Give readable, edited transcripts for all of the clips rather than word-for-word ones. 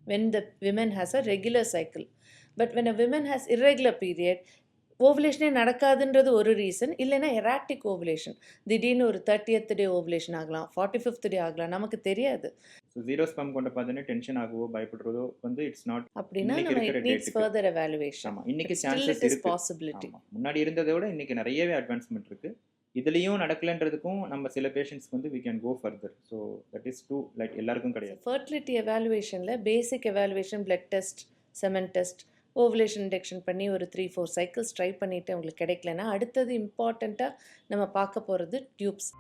when the women has a regular cycle. But when a woman has irregular period, ஓவுலேஷனே நடக்காதுன்றது ஒரு reason. இல்லைன்னா erotic ovulation, திடீர்னு ஒரு 30th டே ovulation ஆகலாம், 45th டே ஆகலாம், நமக்கு தெரியாது. ஸோ ஜீரோ ஸ்பம் கொண்ட பார்த்தோன்னே டென்ஷன் ஆகவோ பயப்படுறதோ வந்து இட்ஸ் நாட். அப்படின்னா நம்ம இட் நீட்ஸ் ஃபர்தர் எவாலுவேஷன். ஆமாம், இன்னைக்கு ஸ்டில் சான்சஸ் இட் இஸ் இருக்கு. பாசிபிலிட்டி. முன்னாடி இருந்ததை விட இன்னைக்கு நிறையவே அட்வான்ஸ்மெண்ட் இருக்கு. இதுலேயும் நடக்கலன்றதுக்கும் நம்ம சில பேஷண்ட்ஸ்க்கு வந்து we can go further. So that is two like எல்லாருக்கும் கிடையாது. ஃபர்டிலிட்டி எவாலுவேஷனில் basic evaluation, blood test, semen test, ovulation induction பண்ணி ஒரு 3-4 சைக்கிள்ஸ் ட்ரை பண்ணிவிட்டு உங்களுக்கு கிடைக்கலன்னா அடுத்தது இம்பார்ட்டண்ட்டாக நம்ம பார்க்க போகிறது டியூப்ஸ்.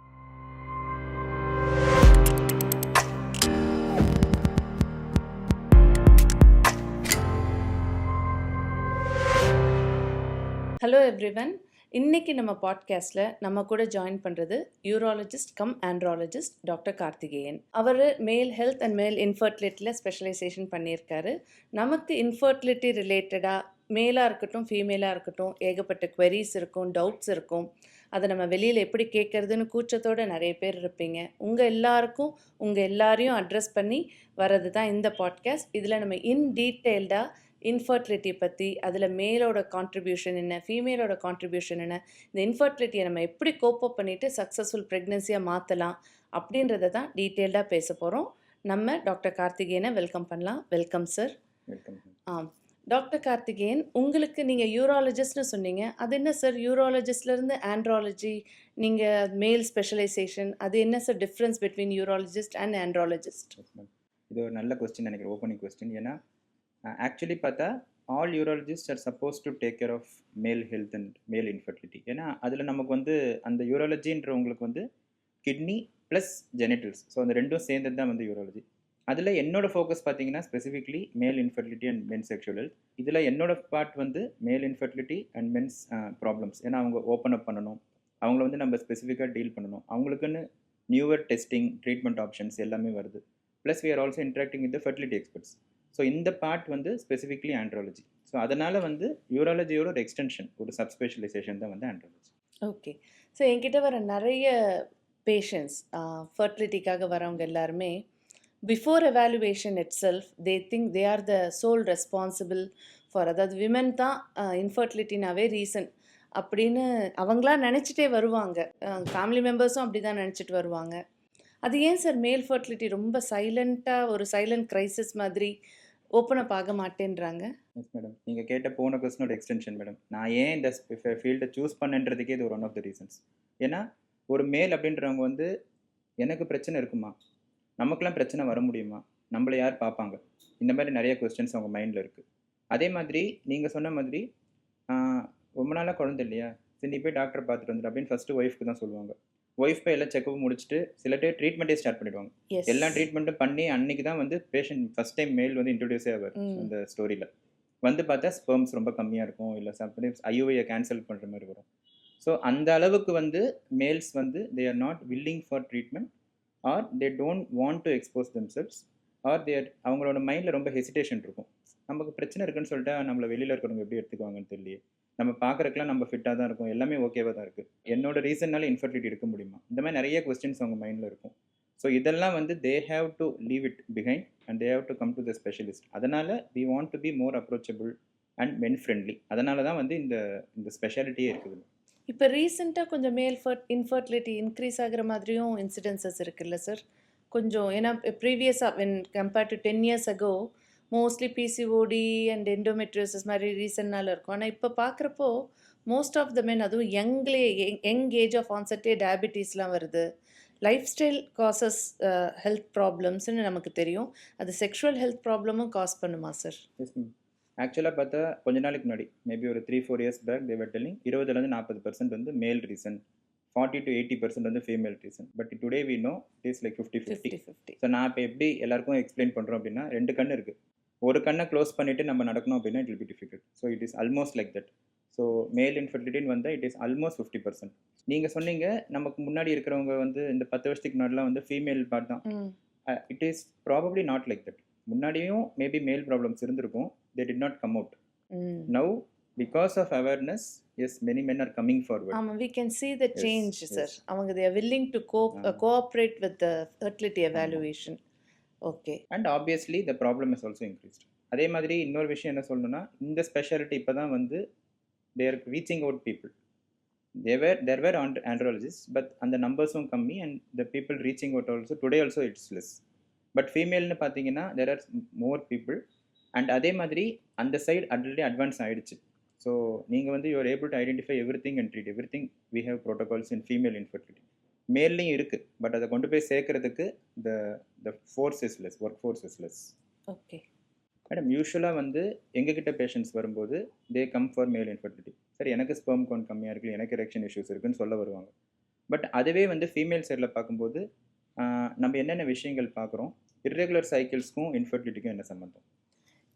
ஹலோ எவ்ரிவன், இன்றைக்கி நம்ம பாட்காஸ்ட்டில் நம்ம கூட ஜாயின் பண்ணுறது urologist cum andrologist doctor Karthikeyan. அவர் மேல் ஹெல்த் அண்ட் மேல் இன்ஃபர்டிலிட்டியில் ஸ்பெஷலைசேஷன் பண்ணியிருக்காரு. நமக்கு இன்ஃபர்டிலிட்டி ரிலேட்டடாக மேலாக இருக்கட்டும் ஃபீமேலாக இருக்கட்டும் ஏகப்பட்ட குவெரிஸ் இருக்கும், டவுட்ஸ் இருக்கும். அதை நம்ம வெளியில் எப்படி கேட்குறதுன்னு கூச்சத்தோடு நிறைய பேர் இருப்பீங்க. உங்கள் எல்லாரையும் அட்ரஸ் பண்ணி வர்றது தான் இந்த பாட்காஸ்ட். இதில் நம்ம இன் டீட்டெயில்டாக இன்ஃபர்டிலிட்டி பற்றி, அதில் மேலோட கான்ட்ரிபியூஷன் என்ன, ஃபீமேலோட கான்ட்ரிபியூஷன் என்ன, இந்த இன்ஃபர்டிலிட்டியை நம்ம எப்படி கோப்பப் பண்ணிவிட்டு சக்ஸஸ்ஃபுல் ப்ரெக்னென்சியாக மாற்றலாம் அப்படின்றத தான் டீட்டெயில்டாக பேச போகிறோம். நம்ம டாக்டர் கார்த்திகேயனை வெல்கம் பண்ணலாம். Welcome sir. Welcome. Doctor Karthikeyan, உங்களுக்கு நீங்கள் யூராலஜிஸ்ட்னு சொன்னீங்க. அது என்ன சார், யூராலஜிஸ்ட்லேருந்து ஆண்ட்ராலஜி, நீங்கள் மேல் ஸ்பெஷலைசேஷன், அது என்ன sir difference between urologist and andrologist? இது ஒரு நல்ல கொஸ்டின் நினைக்கிறேன், ஓப்பனிங் கொஸ்டின். ஏன்னா ஆக்சுவலி பார்த்தா all urologist are supposed to take care of male health and male infertility. ஏன்னா அதில் நமக்கு வந்து அந்த யூராலஜின்றவங்களுக்கு வந்து கிட்னி ப்ளஸ் ஜெனிட்டல்ஸ், ஸோ அந்த ரெண்டும் சேர்ந்தது தான் வந்து யூராலஜி. அதில் என்னோட ஃபோக்கஸ் பார்த்தீங்கன்னா ஸ்பெசிஃபிக்லி மேல் infertility and men sexual health. இதில் என்னோட பார்ட் வந்து மேல் இன்ஃபர்டிலிட்டி அண்ட் மென்ஸ் ப்ராப்ளம்ஸ். ஏன்னா அவங்க ஓப்பன் அப் பண்ணணும், அவங்கள வந்து நம்ம ஸ்பெசிஃபிக்காக டீல் பண்ணணும், அவங்களுக்குன்னு நியூவர் டெஸ்டிங் ட்ரீட்மெண்ட் ஆப்ஷன்ஸ் எல்லாமே வருது. Plus we are also interacting with fertility experts. So இந்த பார்ட் வந்து ஸ்பெசிஃபிக்லி ஆண்ட்ராலஜி. ஸோ அதனால் வந்து யூராலஜியோட ஒரு எக்ஸ்டென்ஷன், ஒரு சப்ஸ்பெஷலைசேஷன் தான் வந்து ஆண்ட்ராலஜி. ஓகே. ஸோ என்கிட்ட வர நிறைய பேஷண்ட்ஸ் ஃபர்டிலிட்டிக்காக வரவங்க எல்லாருமே before evaluation itself they think they are the sole responsible for, அதாவது விமன் தான் இன்ஃபர்டிலிட்டினாவே ரீசன் அப்படின்னு அவங்களா நினச்சிட்டே வருவாங்க. ஃபேமிலி மெம்பர்ஸும் அப்படி தான் நினச்சிட்டு வருவாங்க. அது ஏன் சார் மேல் ஃபர்டிலிட்டி ரொம்ப சைலண்ட்டாக ஒரு சைலண்ட் க்ரைசிஸ் மாதிரி ஓப்பன் அப் ஆக மாட்டேன்றாங்க? எஸ் மேடம், நீங்கள் கேட்ட போன கொஸ்டினோட எக்ஸ்டென்ஷன் மேடம். நான் ஏன் இந்த ஃபீல்டை சூஸ் பண்ணுன்றதுக்கே இது ஒரு ஒன் ஆஃப் த ரீசன்ஸ். ஏன்னா ஒரு மேல் அப்படின்றவங்க வந்து எனக்கு பிரச்சனை இருக்குமா, நமக்கெல்லாம் பிரச்சனை வர முடியுமா, நம்மளை யார் பார்ப்பாங்க, இந்த மாதிரி நிறைய கொஸ்டின்ஸ் அவங்க மைண்டில் இருக்குது. அதே மாதிரி நீங்கள் சொன்ன மாதிரி ரொம்ப நாளாக குழந்தை இல்லையா, சரி நீ போய் டாக்டர் பார்த்துட்டு வந்துடு அப்படின்னு ஃபஸ்ட்டு ஒய்ஃப்க்கு தான் சொல்லுவாங்க. ஒய்ஃப் போய் எல்லாம் செக்அப் முடிச்சுட்டு சில பேர் ட்ரீட்மெண்ட்டே ஸ்டார்ட் பண்ணிடுவாங்க. எல்லா ட்ரீட்மெண்ட்டும் பண்ணி அன்னைக்கு தான் வந்து பேஷண்ட் ஃபஸ்ட் டைம் மேல் வந்து இன்ட்ரடியூஸே ஆவார் அந்த ஸ்டோரியில். வந்து பார்த்தா ஸ்பெர்ம்ஸ் ரொம்ப கம்மியாக இருக்கும், இல்லை சம்டைம்ஸ் ஐஓஐயை கேன்சல் பண்ணுற மாதிரி வரும். ஸோ அந்த அளவுக்கு வந்து மேல்ஸ் வந்து they are not willing for treatment or they don't want to expose themselves or அவங்களோட மைண்டில் ரொம்ப ஹெசிடேஷன் இருக்கும். நமக்கு பிரச்சனை இருக்குன்னு சொல்லிட்டு நம்மளை வெளியில் இருக்கிறவங்க எப்படி எடுத்துக்குவாங்கன்னு தெரியல. நம்ம பார்க்குறதுக்குலாம் நம்ம ஃபிட்டாக தான் இருக்கும், எல்லாமே ஓகேவாக தான் இருக்குது, என்னோட ரீசன்னால இன்ஃபர்டிலிட்டி இருக்க முடியுமா, இந்த மாதிரி நிறைய கொஸ்டின்ஸ் அவங்க மைண்டில் இருக்கும். ஸோ இதெல்லாம் வந்து they have to leave it behind and they have to come to the specialist. அதனால் we want to be more approachable and men friendly. அதனால தான் வந்து இந்த ஸ்பெஷாலிட்டியே இருக்குது. இப்போ ரீசெண்டாக கொஞ்சம் மேல் இன்ஃபர்டிலிட்டி இன்க்ரீஸ் ஆகிற மாதிரியும் இன்சிடென்சஸ் இருக்குல்ல சார் கொஞ்சம்? ஏன்னா ப்ரீவியஸாக when compared to 10 years ago mostly PCOD and endometriosis மாதிரி ரீசன்னால இருக்கும். ஆனால் இப்போ பார்க்குறப்போ மோஸ்ட் ஆஃப் த மென், அதுவும் யங் ஏஜ் ஆஃப் ஆன்செட்டே டயபிட்டிஸ்லாம் வருது. லைஃப் ஸ்டைல் காசஸ் ஹெல்த் ப்ராப்ளம்ஸ்னு நமக்கு தெரியும். அது செக்ஷுவல் ஹெல்த் ப்ராப்ளமும் காஸ் பண்ணுமா சார்? Yes ma'am. ஆக்சுவலாக பார்த்தா கொஞ்ச நாளைக்கு முன்னாடி மேபி ஒரு 3-4 years பேக் தேவர் டெல்லிங் 20-40% வந்து மேல் ரீசன், 40-80% வந்து female reason. But today we know it is like 50-50. So நான் இப்போ எப்படி எல்லாருக்கும் எக்ஸ்பிளைன் பண்ணுறோம் அப்படின்னா, 2 கண் இருக்குது, ஒரு கண்ணை க்ளோஸ் பண்ணிவிட்டு நம்ம நடக்கணும் அப்படின்னா it will be difficult. So it is almost like that. So male இன்ஃபர்டிலிட்டின்னு வந்தால் இட் இஸ் ஆல்மோஸ்ட் 50%. நீங்கள் சொன்னீங்க நமக்கு முன்னாடி இருக்கிறவங்க வந்து இந்த 10 வருஷத்துக்கு முன்னாடிலாம் வந்து ஃபீமேல் பார்ட் தான். It is probably not like that. முன்னாடியும் மேபி மேல் ப்ராப்ளம்ஸ் இருந்திருக்கும், they did not come out. Now because of awareness, yes, many men are coming forward. We can see the change, sir. Avanga they are willing to cooperate with the fertility evaluation. Okay. And obviously the problem is also increased. அதே மாதிரி இன்னொரு விஷயம் என்ன சொல்லணும்னா, இந்த speciality இப்போ தான் வந்து there reaching out people. There were andrologist, but அந்த நம்பர்ஸும் கம்மி and the people reaching out also today also it's less. But ஃபீமேல்னு பார்த்தீங்கன்னா there are more people. And அதே மாதிரி அந்த சைடு ஆல்ரெடி அட்வான்ஸ் ஆகிடுச்சு. ஸோ நீங்கள் வந்து you are able to identify everything and treat everything. We have protocols in female infertility. மேல்லையும் இருக்குது, பட் அதை கொண்டு போய் சேர்க்கறதுக்கு the the force is less, work force is less. Okay. Madam யூஸ்வலாக வந்து எங்ககிட்ட பேஷண்ட்ஸ் வரும்போது தே கம் ஃபார் மேல் இன்ஃபர்டிலிட்டி. சரி, எனக்கு ஸ்பெர்ம் கவுண்ட் கம்மியாக இருக்குது, எனக்கு எரெக்ஷன் இஷ்யூஸ் இருக்குன்னு சொல்ல வருவாங்க. பட் அதுவே வந்து ஃபீமேல் சைடில் பார்க்கும்போது நம்ம என்னென்ன விஷயங்கள் பார்க்குறோம், இர்ரெகுலர் சைக்கிள்ஸ்க்கும் இன்ஃபர்டிலிட்டிக்கும் என்ன சம்மந்தம்?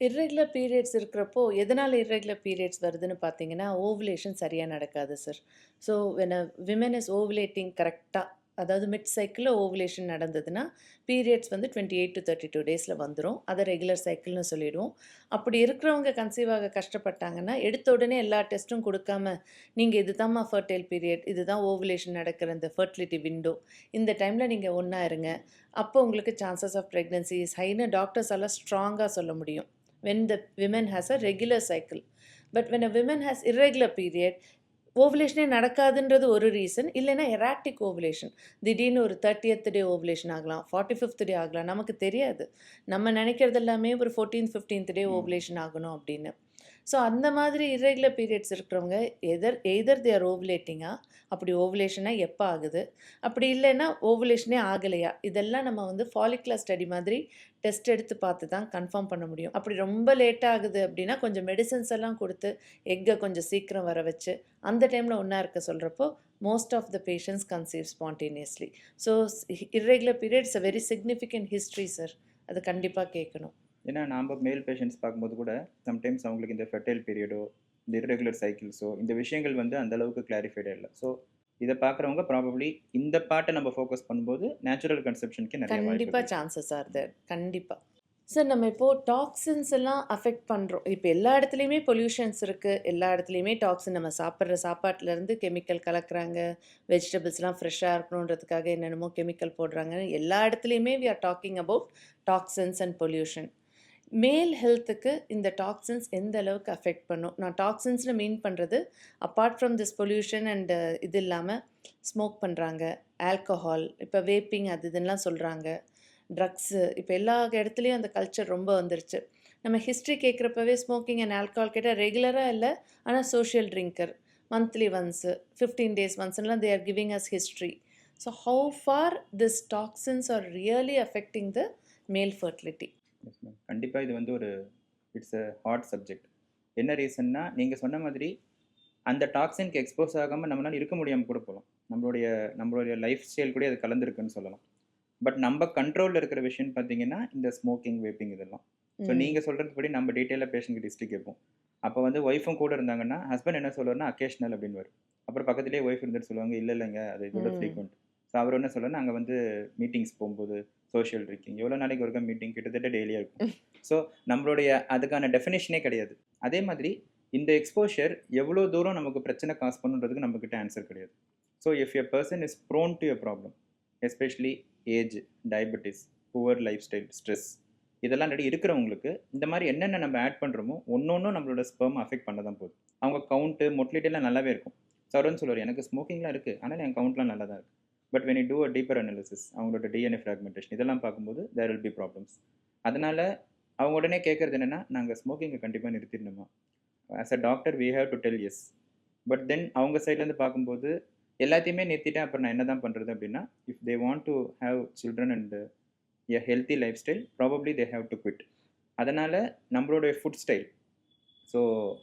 இர்ரெகுலர் பீரியட்ஸ் இருக்கிறப்போ எதனால் இர்ரெகுலர் பீரியட்ஸ் வருதுன்னு பார்த்தீங்கன்னா ஓவுலேஷன் சரியாக நடக்காது sir. So when a women is ovulating கரெக்டாக, அதாவது மிட் சைக்கிளில் ஓவுலேஷன் நடந்ததுன்னா பீரியட்ஸ் வந்து 28 to 32 டேஸில் வந்துடும். அதை ரெகுலர் சைக்கிள்னு சொல்லிடுவோம். அப்படி இருக்கிறவங்க கன்சீவ் ஆக கஷ்டப்பட்டாங்கன்னா எடுத்த உடனே எல்லா டெஸ்ட்டும் கொடுக்காம நீங்கள் இதுதான்மா ஃபர்டைல் பீரியட், இதுதான் ஓவுலேஷன் நடக்கிற இந்த ஃபர்டிலிட்டி விண்டோ, இந்த டைமில் நீங்கள் ஒன்றா இருங்க, அப்போ உங்களுக்கு சான்சஸ் ஆஃப் ப்ரெக்னன்சி இஸ் ஹைன்னு டாக்டர்ஸ் எல்லாம் ஸ்ட்ராங்காக சொல்ல முடியும் when the women has a regular cycle. But when a woman has irregular period, ஓவுலேஷனே நடக்காதுன்றது ஒரு ரீசன். இல்லைன்னா எராட்டிக் ஓவுலேஷன், திடீர்னு ஒரு 30th டே ஓவுலேஷன் ஆகலாம், 45th டே ஆகலாம், நமக்கு தெரியாது. நம்ம நினைக்கிறது எல்லாமே ஒரு 14th 15th டே ஓவுலேஷன் ஆகணும் அப்படின்னு. ஸோ அந்த மாதிரி இர்ரெகுலர் பீரியட்ஸ் இருக்கிறவங்க எய்தர் தே ஆர் ஓவுலேட்டிங்கா, அப்படி ஓவுலேஷனாக எப்போ ஆகுது, அப்படி இல்லைன்னா ஓவுலேஷனே ஆகலையா, இதெல்லாம் நம்ம வந்து ஃபாலிகுலர் ஸ்டடி மாதிரி டெஸ்ட் எடுத்து பார்த்து தான் கன்ஃபார்ம் பண்ண முடியும். அப்படி ரொம்ப லேட் ஆகுது அப்படின்னா கொஞ்சம் மெடிசன்ஸ் எல்லாம் கொடுத்து எக்கை கொஞ்சம் சீக்கிரம் வர வச்சு அந்த டைமில் ஒன்றா இருக்க சொல்கிறப்போ most of the patients conceive spontaneously. So irregular periods a very significant history sir, அது கண்டிப்பாக கேட்கணும். ஏன்னா நாம் மேல் பேஷண்ட்ஸ் பார்க்கும்போது கூட சம்டைம்ஸ் அவங்களுக்கு இந்த ஃபெர்டைல் பீரியடோ இந்த இர்ரெகுலர் சைக்கிள்ஸோ இந்த விஷயங்கள் வந்து அந்தளவுக்கு கிளாரிஃபைடே இல்லை. ஸோ இதை பார்க்குறவங்க ப்ராபப்ளி இந்த பாட்டை நம்ம ஃபோக்கஸ் பண்ணும்போது நேச்சுரல் கன்செப்ஷனுக்கு நிறைய கண்டிப்பாக சான்சஸ் ஆர் தேர். கண்டிப்பாக சார். நம்ம இப்போது டாக்ஸின்ஸ் எல்லாம் அஃபெக்ட் பண்ணுறோம். இப்போ எல்லா இடத்துலையுமே பொல்யூஷன்ஸ் இருக்குது, எல்லா இடத்துலையுமே டாக்ஸின், நம்ம சாப்பிட்ற சாப்பாட்டிலேருந்து கெமிக்கல் கலக்கிறாங்க, வெஜிடபிள்ஸ்லாம் ஃப்ரெஷ்ஷாக இருக்கணுன்றதுக்காக என்னென்னமோ கெமிக்கல் போடுறாங்க. எல்லா இடத்துலையுமே we are talking about toxins and pollution. Male ஹெல்த்துக்கு இந்த டாக்ஸின்ஸ் எந்த அளவுக்கு அஃபெக்ட் பண்ணும்? நான் டாக்ஸின்ஸில் மீன் பண்ணுறது apart from this pollution and இது இல்லாமல் ஸ்மோக் பண்ணுறாங்க, ஆல்கஹால், இப்போ வேப்பிங் அது இதெல்லாம் சொல்கிறாங்க, ட்ரக்ஸு, இப்போ எல்லா இடத்துலையும் அந்த கல்ச்சர் ரொம்ப வந்துருச்சு. நம்ம ஹிஸ்ட்ரி கேட்குறப்பவே ஸ்மோக்கிங் அண்ட் ஆல்கஹால் கேட்டால் ரெகுலராக இல்லை, ஆனால் social drinker, monthly once, 15 days ஒன்ஸ்லாம் they are giving us history. So how far this toxins are really affecting the male fertility? Yes ma'am, கண்டிப்பாக இது வந்து ஒரு இட்ஸ் அ ஹாட் சப்ஜெக்ட். என்ன ரீசன்னா நீங்கள் சொன்ன மாதிரி அந்த டாக்ஸினுக்கு எக்ஸ்போஸ் ஆகாமல் நம்மளால் இருக்க முடியாமல் கூட போகலாம். நம்மளுடைய லைஃப் ஸ்டைல் கூட அது கலந்துருக்குன்னு சொல்லலாம். பட் நம்ம கண்ட்ரோலில் இருக்கிற விஷயம்னு பார்த்தீங்கன்னா இந்த ஸ்மோக்கிங், வேப்பிங் இதெல்லாம். ஸோ நீங்கள் சொல்கிறதுபடி நம்ம டீட்டெயிலாக பேஷண்ட்க்கு ஹிஸ்ட்ரி கேட்போம். அப்போ வந்து ஒய்ஃபும் கூட இருந்தாங்கன்னா ஹஸ்பண்ட் என்ன சொல்லுவார்னா அக்கேஷனல் அப்படின்னு வரும். அப்புறம் பக்கத்துலேயே ஒய்ஃப் இருந்துட்டு சொல்லுவாங்க இல்லைங்க அது இதோட ஃப்ரீக்வெண்ட். ஸோ அவர் என்ன சொல்லுவார்னா அங்கே வந்து மீட்டிங்ஸ் போகும்போது சோஷியல் ட்ரிங்கிங் எவ்வளோ நாளைக்கு ஒருக்கா மீட்டிங் கிட்டத்தட்ட டெய்லியாக இருக்கும். ஸோ நம்மளுடைய அதுக்கான டெஃபினேஷனே கிடையாது. அதே மாதிரி இந்த எக்ஸ்போஷர் எவ்வளோ தூரம் நமக்கு பிரச்சனை காசு பண்ணுன்றதுக்கு நம்மக்கிட்ட ஆன்சர் கிடையாது. So if a person is prone to a problem, especially age, diabetes, poor lifestyle, stress, இதெல்லாம் ரெடி இருக்கிறவங்களுக்கு இந்த மாதிரி என்னென்ன நம்ம ஆட் பண்ணுறோமோ ஒன்றொன்றும் நம்மளோட ஸ்பெர்ம் அஃபெக்ட் பண்ண தான் போகுது. அவங்க கவுண்ட்டு மொட்டிலிட்டிலாம் நல்லாவே இருக்கும். ஸோ அவருன்னு சொல்லுவார் எனக்கு ஸ்மோக்கிங்லாம் இருக்குது ஆனால் என் கவுண்ட்லாம் நல்லா தான் இருக்குது. But when you do a deeper analysis, அவங்களோட டிஎன்ஏ ஃப்ராக்மெண்டேஷன் இதெல்லாம் பார்க்கும்போது தேர் வில் பி ப்ராப்ளம்ஸ். அதனால் அவங்க உடனே கேட்குறது என்னென்னா நாங்கள் ஸ்மோக்கிங்கை கண்டிப்பாக நிறுத்திடணுமா? As a doctor we have to tell yes. But then அவங்க சைட்லேருந்து பார்க்கும்போது எல்லாத்தையுமே நிறுத்திட்டேன் அப்புறம் நான் என்ன தான் பண்ணுறது அப்படின்னா, if they want to have children and a healthy life style probably they have to quit. அதனால் நம்மளுடைய ஃபுட் ஸ்டைல், ஸோ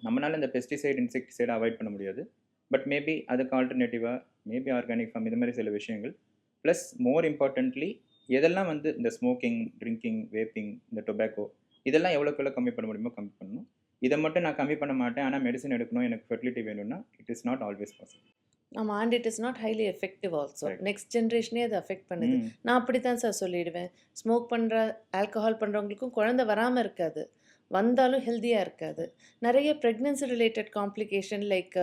நம்மளால் இந்த பெஸ்டிசைட், இன்செக்டிசைடை அவாய்ட் பண்ண முடியாது. பட் மேபி அதுக்கு ஆல்டர்னேட்டிவாக மேபி ஆர்கானிக் ஃபார்ம் இது மாதிரி சில விஷயங்கள், ப்ளஸ் மோர் இம்பார்ட்டன்ட்லி எதெல்லாம் வந்து இந்த ஸ்மோக்கிங், ட்ரிங்கிங், வேப்பிங், இந்த டொபாக்கோ இதெல்லாம் எவ்வளோக்குள்ள கம்மி பண்ண முடியுமோ கம்மி பண்ணணும். இதை மட்டும் நான் கம்மி பண்ண மாட்டேன் ஆனால் மெடிசன் எடுக்கணும் எனக்கு ஃபெர்டிலிட்டி வேணும்னா it is not always possible. ஆமா. And it is not highly effective also. Correct. Next ஜெனரேஷனே அது அஃபெக்ட் பண்ணுது. ம். நான் அப்படித்தான் சார் சொல்லிடுவேன். ஸ்மோக் பண்ற, ஆல்கஹால் பண்றவங்களுக்கும் குழந்தை வராம இருக்காது. வந்தாலும் ஹெல்தியா இருக்காது. நெறைய pregnancy related complication like